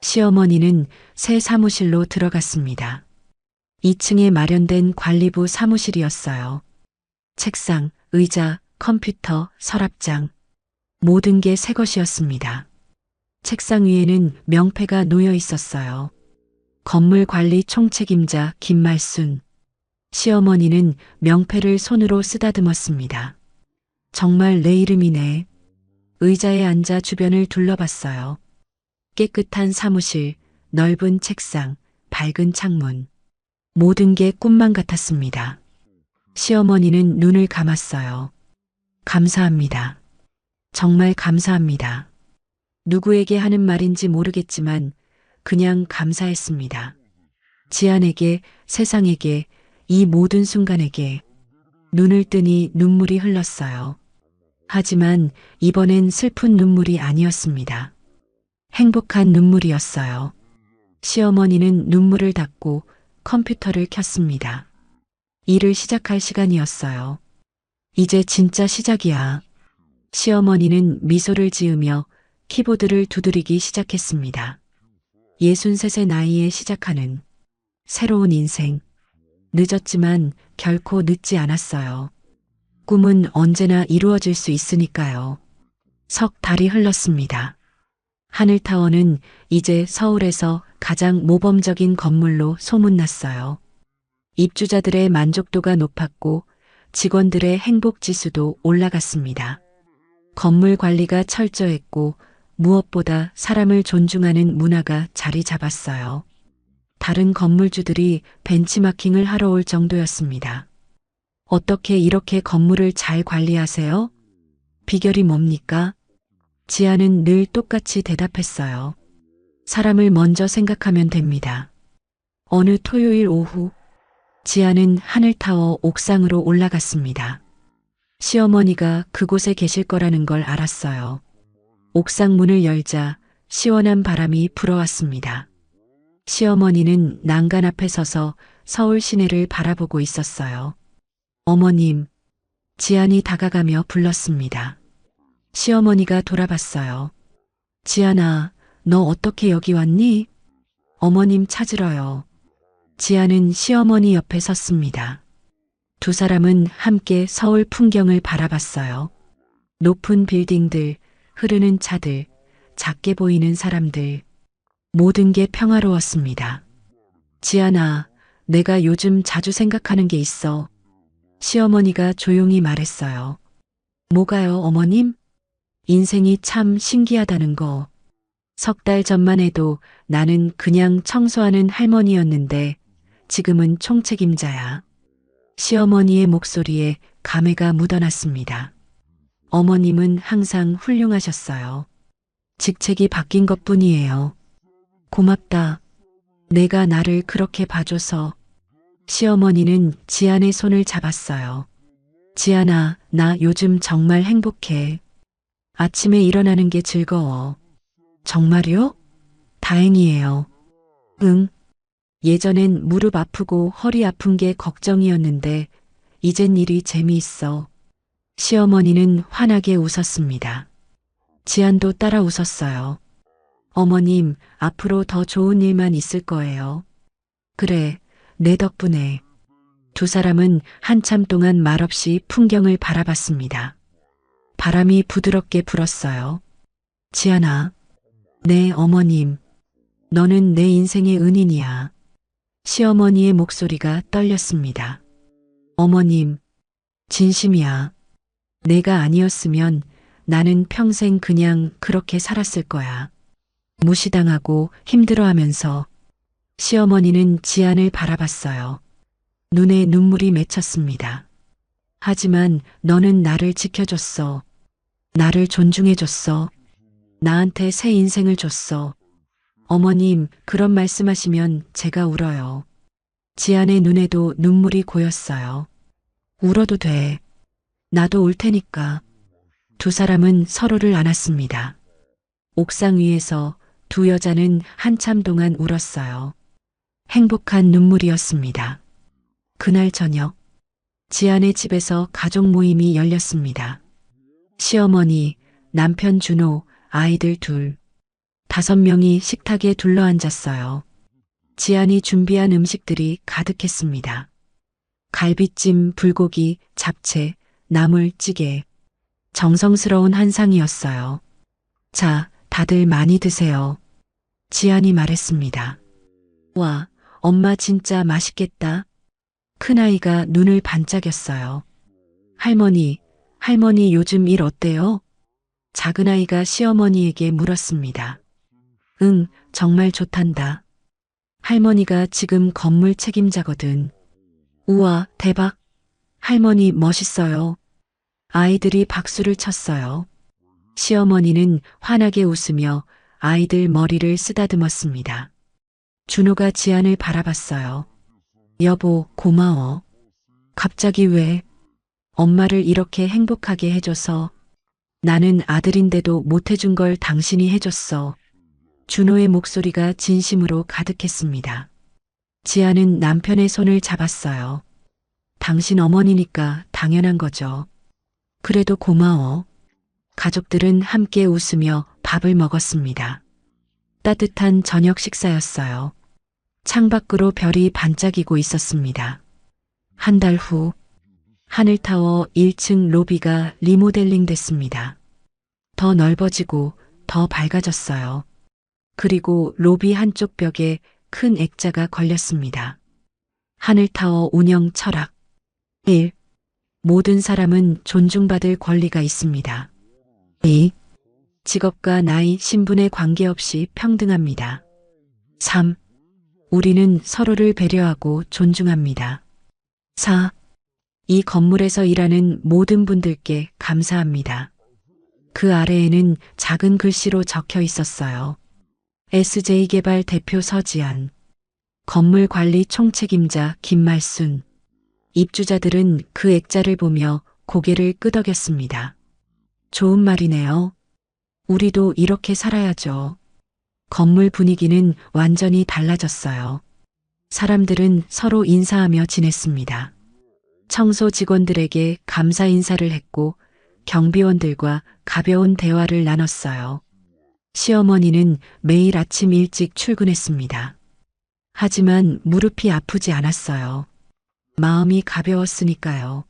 시어머니는 새 사무실로 들어갔습니다. 2층에 마련된 관리부 사무실이었어요. 책상, 의자, 컴퓨터, 서랍장. 모든 게 새 것이었습니다. 책상 위에는 명패가 놓여 있었어요. 건물관리 총책임자 김말순. 시어머니는 명패를 손으로 쓰다듬었습니다. 정말 내 이름이네. 의자에 앉아 주변을 둘러봤어요. 깨끗한 사무실, 넓은 책상, 밝은 창문. 모든 게 꿈만 같았습니다. 시어머니는 눈을 감았어요. 감사합니다. 정말 감사합니다. 누구에게 하는 말인지 모르겠지만 그냥 감사했습니다. 지안에게, 세상에게, 이 모든 순간에게. 눈을 뜨니 눈물이 흘렀어요. 하지만 이번엔 슬픈 눈물이 아니었습니다. 행복한 눈물이었어요. 시어머니는 눈물을 닦고 컴퓨터를 켰습니다. 일을 시작할 시간이었어요. 이제 진짜 시작이야. 시어머니는 미소를 지으며 키보드를 두드리기 시작했습니다. 63세 나이에 시작하는 새로운 인생. 늦었지만 결코 늦지 않았어요. 꿈은 언제나 이루어질 수 있으니까요. 석 달이 흘렀습니다. 하늘타워는 이제 서울에서 가장 모범적인 건물로 소문났어요. 입주자들의 만족도가 높았고 직원들의 행복 지수도 올라갔습니다. 건물 관리가 철저했고 무엇보다 사람을 존중하는 문화가 자리 잡았어요. 다른 건물주들이 벤치마킹을 하러 올 정도였습니다. 어떻게 이렇게 건물을 잘 관리하세요? 비결이 뭡니까? 지아는 늘 똑같이 대답했어요. 사람을 먼저 생각하면 됩니다. 어느 토요일 오후, 지아는 하늘타워 옥상으로 올라갔습니다. 시어머니가 그곳에 계실 거라는 걸 알았어요. 옥상 문을 열자 시원한 바람이 불어왔습니다. 시어머니는 난간 앞에 서서 서울 시내를 바라보고 있었어요. 어머님, 지안이 다가가며 불렀습니다. 시어머니가 돌아봤어요. 지안아, 너 어떻게 여기 왔니? 어머님 찾으러요. 지안은 시어머니 옆에 섰습니다. 두 사람은 함께 서울 풍경을 바라봤어요. 높은 빌딩들, 흐르는 차들, 작게 보이는 사람들, 모든 게 평화로웠습니다. 지안아, 내가 요즘 자주 생각하는 게 있어. 시어머니가 조용히 말했어요. 뭐가요, 어머님? 인생이 참 신기하다는 거. 석 달 전만 해도 나는 그냥 청소하는 할머니였는데 지금은 총책임자야. 시어머니의 목소리에 감회가 묻어났습니다. 어머님은 항상 훌륭하셨어요. 직책이 바뀐 것뿐이에요. 고맙다. 내가 나를 그렇게 봐줘서. 시어머니는 지안의 손을 잡았어요. 지안아, 나 요즘 정말 행복해. 아침에 일어나는 게 즐거워. 정말요? 다행이에요. 응. 예전엔 무릎 아프고 허리 아픈 게 걱정이었는데 이젠 일이 재미있어. 시어머니는 환하게 웃었습니다. 지안도 따라 웃었어요. 어머님, 앞으로 더 좋은 일만 있을 거예요. 그래, 내 덕분에. 두 사람은 한참 동안 말없이 풍경을 바라봤습니다. 바람이 부드럽게 불었어요. 지안아, 네, 어머님. 너는 내 인생의 은인이야. 시어머니의 목소리가 떨렸습니다. 어머님, 진심이야. 내가 아니었으면 나는 평생 그냥 그렇게 살았을 거야. 무시당하고 힘들어하면서. 시어머니는 지안을 바라봤어요. 눈에 눈물이 맺혔습니다. 하지만 너는 나를 지켜줬어. 나를 존중해줬어. 나한테 새 인생을 줬어. 어머님, 그런 말씀하시면 제가 울어요. 지안의 눈에도 눈물이 고였어요. 울어도 돼. 나도 울 테니까. 두 사람은 서로를 안았습니다. 옥상 위에서 두 여자는 한참 동안 울었어요. 행복한 눈물이었습니다. 그날 저녁, 지안의 집에서 가족 모임이 열렸습니다. 시어머니, 남편 준호, 아이들 둘, 5명이 식탁에 둘러앉았어요. 지안이 준비한 음식들이 가득했습니다. 갈비찜, 불고기, 잡채, 나물, 찌개. 정성스러운 한상이었어요. 자, 다들 많이 드세요. 지안이 말했습니다. 와, 엄마 진짜 맛있겠다. 큰아이가 눈을 반짝였어요. 할머니 요즘 일 어때요? 작은아이가 시어머니에게 물었습니다. 응, 정말 좋단다. 할머니가 지금 건물 책임자거든. 우와, 대박. 할머니 멋있어요. 아이들이 박수를 쳤어요. 시어머니는 환하게 웃으며 아이들 머리를 쓰다듬었습니다. 준호가 지안을 바라봤어요. 여보, 고마워. 갑자기 왜? 엄마를 이렇게 행복하게 해줘서. 나는 아들인데도 못해준 걸 당신이 해줬어. 준호의 목소리가 진심으로 가득했습니다. 지안은 남편의 손을 잡았어요. 당신 어머니니까 당연한 거죠. 그래도 고마워. 가족들은 함께 웃으며 밥을 먹었습니다. 따뜻한 저녁 식사였어요. 창밖으로 별이 반짝이고 있었습니다. 한 달 후, 하늘타워 1층 로비가 리모델링 됐습니다. 더 넓어지고 더 밝아졌어요. 그리고 로비 한쪽 벽에 큰 액자가 걸렸습니다. 하늘타워 운영 철학 1. 모든 사람은 존중받을 권리가 있습니다. 2. 직업과 나이, 신분에 관계없이 평등합니다. 3. 우리는 서로를 배려하고 존중합니다. 4. 이 건물에서 일하는 모든 분들께 감사합니다. 그 아래에는 작은 글씨로 적혀 있었어요. SJ개발 대표 서지안, 건물관리 총책임자 김말순. 입주자들은 그 액자를 보며 고개를 끄덕였습니다. 좋은 말이네요. 우리도 이렇게 살아야죠. 건물 분위기는 완전히 달라졌어요. 사람들은 서로 인사하며 지냈습니다. 청소 직원들에게 감사 인사를 했고 경비원들과 가벼운 대화를 나눴어요. 시어머니는 매일 아침 일찍 출근했습니다. 하지만 무릎이 아프지 않았어요. 마음이 가벼웠으니까요.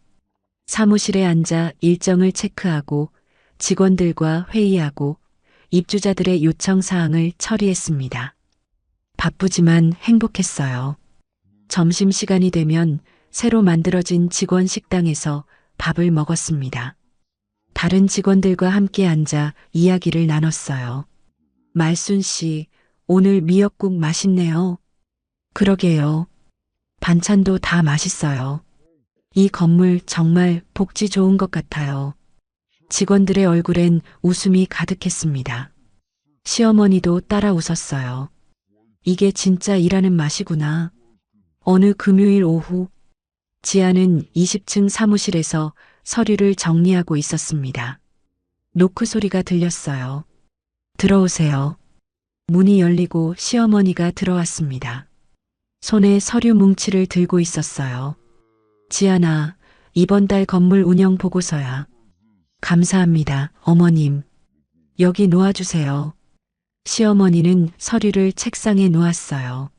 사무실에 앉아 일정을 체크하고 직원들과 회의하고 입주자들의 요청 사항을 처리했습니다. 바쁘지만 행복했어요. 점심시간이 되면 새로 만들어진 직원 식당에서 밥을 먹었습니다. 다른 직원들과 함께 앉아 이야기를 나눴어요. 말순 씨, 오늘 미역국 맛있네요. 그러게요. 반찬도 다 맛있어요. 이 건물 정말 복지 좋은 것 같아요. 직원들의 얼굴엔 웃음이 가득했습니다. 시어머니도 따라 웃었어요. 이게 진짜 일하는 맛이구나. 어느 금요일 오후, 지아는 20층 사무실에서 서류를 정리하고 있었습니다. 노크 소리가 들렸어요. 들어오세요. 문이 열리고 시어머니가 들어왔습니다. 손에 서류 뭉치를 들고 있었어요. 지아나, 이번 달 건물 운영 보고서야. 감사합니다, 어머님. 여기 놓아주세요. 시어머니는 서류를 책상에 놓았어요.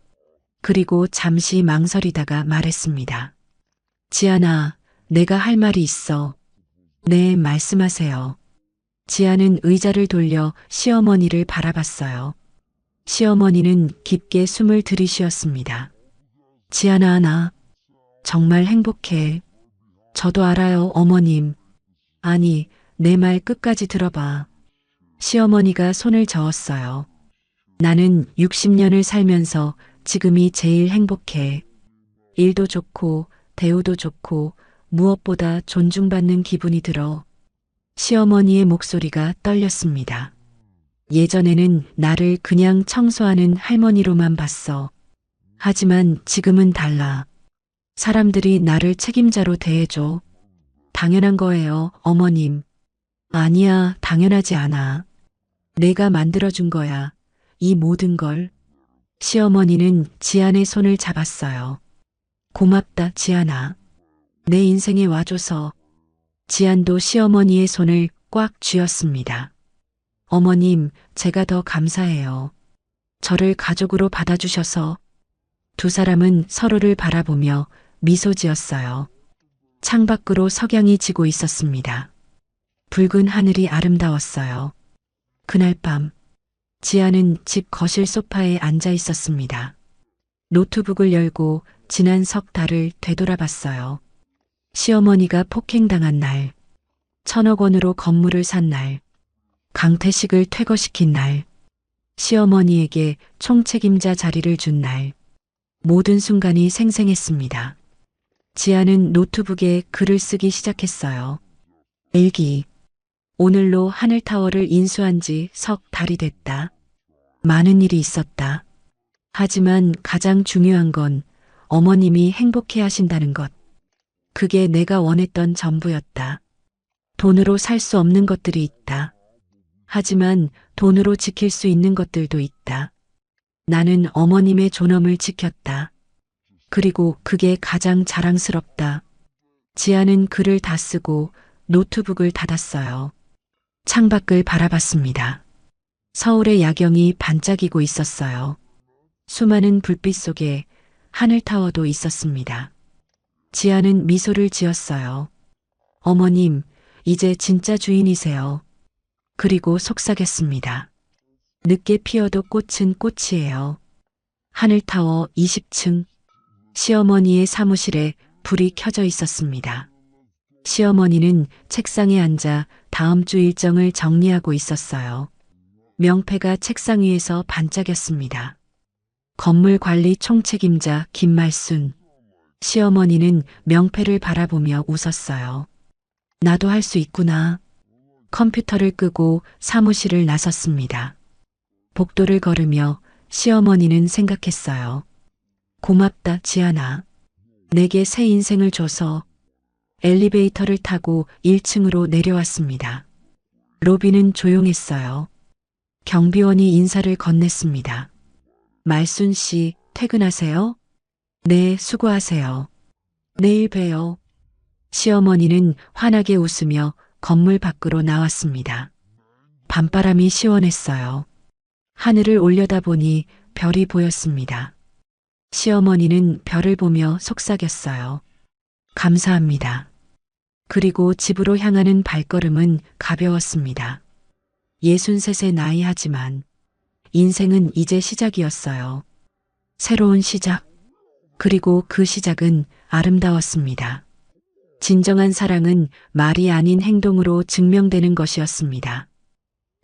그리고 잠시 망설이다가 말했습니다. 지아나, 내가 할 말이 있어. 네, 말씀하세요. 지아는 의자를 돌려 시어머니를 바라봤어요. 시어머니는 깊게 숨을 들이쉬었습니다. 지아나, 나 정말 행복해. 저도 알아요, 어머님. 아니, 내 말 끝까지 들어봐. 시어머니가 손을 저었어요. 나는 60년을 살면서 지금이 제일 행복해. 일도 좋고, 대우도 좋고, 무엇보다 존중받는 기분이 들어. 시어머니의 목소리가 떨렸습니다. 예전에는 나를 그냥 청소하는 할머니로만 봤어. 하지만 지금은 달라. 사람들이 나를 책임자로 대해줘. 당연한 거예요, 어머님. 아니야, 당연하지 않아. 내가 만들어준 거야. 이 모든 걸. 시어머니는 지안의 손을 잡았어요. 고맙다, 지안아. 내 인생에 와줘서. 지안도 시어머니의 손을 꽉 쥐었습니다. 어머님, 제가 더 감사해요. 저를 가족으로 받아주셔서. 두 사람은 서로를 바라보며 미소 지었어요. 창밖으로 석양이 지고 있었습니다. 붉은 하늘이 아름다웠어요. 그날 밤, 지아는 집 거실 소파에 앉아 있었습니다. 노트북을 열고 지난 석 달을 되돌아봤어요. 시어머니가 폭행당한 날, 1,000억 원으로 건물을 산 날, 강태식을 퇴거시킨 날, 시어머니에게 총책임자 자리를 준 날, 모든 순간이 생생했습니다. 지아는 노트북에 글을 쓰기 시작했어요. 일기. 오늘로 하늘타워를 인수한 지 석 달이 됐다. 많은 일이 있었다. 하지만 가장 중요한 건 어머님이 행복해 하신다는 것. 그게 내가 원했던 전부였다. 돈으로 살 수 없는 것들이 있다. 하지만 돈으로 지킬 수 있는 것들도 있다. 나는 어머님의 존엄을 지켰다. 그리고 그게 가장 자랑스럽다. 지아는 글을 다 쓰고 노트북을 닫았어요. 창밖을 바라봤습니다. 서울의 야경이 반짝이고 있었어요. 수많은 불빛 속에 하늘타워도 있었습니다. 지아는 미소를 지었어요. 어머님, 이제 진짜 주인이세요. 그리고 속삭였습니다. 늦게 피어도 꽃은 꽃이에요. 하늘타워 20층. 시어머니의 사무실에 불이 켜져 있었습니다. 시어머니는 책상에 앉아 다음 주 일정을 정리하고 있었어요. 명패가 책상 위에서 반짝였습니다. 건물 관리 총책임자 김말순. 시어머니는 명패를 바라보며 웃었어요. 나도 할 수 있구나. 컴퓨터를 끄고 사무실을 나섰습니다. 복도를 걸으며 시어머니는 생각했어요. 고맙다, 지아나. 내게 새 인생을 줘서. 엘리베이터를 타고 1층으로 내려왔습니다. 로비는 조용했어요. 경비원이 인사를 건넸습니다. 말순 씨, 퇴근하세요? 네, 수고하세요. 내일 봬요. 시어머니는 환하게 웃으며 건물 밖으로 나왔습니다. 밤바람이 시원했어요. 하늘을 올려다보니 별이 보였습니다. 시어머니는 별을 보며 속삭였어요. 감사합니다. 그리고 집으로 향하는 발걸음은 가벼웠습니다. 63의 나이 하지만 인생은 이제 시작이었어요. 새로운 시작. 그리고 그 시작은 아름다웠습니다. 진정한 사랑은 말이 아닌 행동으로 증명되는 것이었습니다.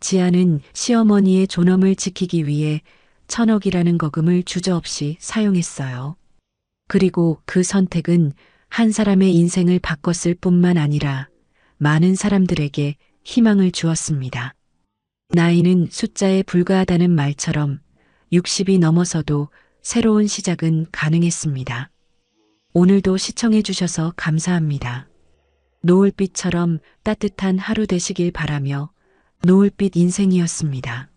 지아는 시어머니의 존엄을 지키기 위해 1,000억이라는 거금을 주저없이 사용했어요. 그리고 그 선택은 한 사람의 인생을 바꿨을 뿐만 아니라 많은 사람들에게 희망을 주었습니다. 나이는 숫자에 불과하다는 말처럼 60이 넘어서도 새로운 시작은 가능했습니다. 오늘도 시청해 주셔서 감사합니다. 노을빛처럼 따뜻한 하루 되시길 바라며 노을빛 인생이었습니다.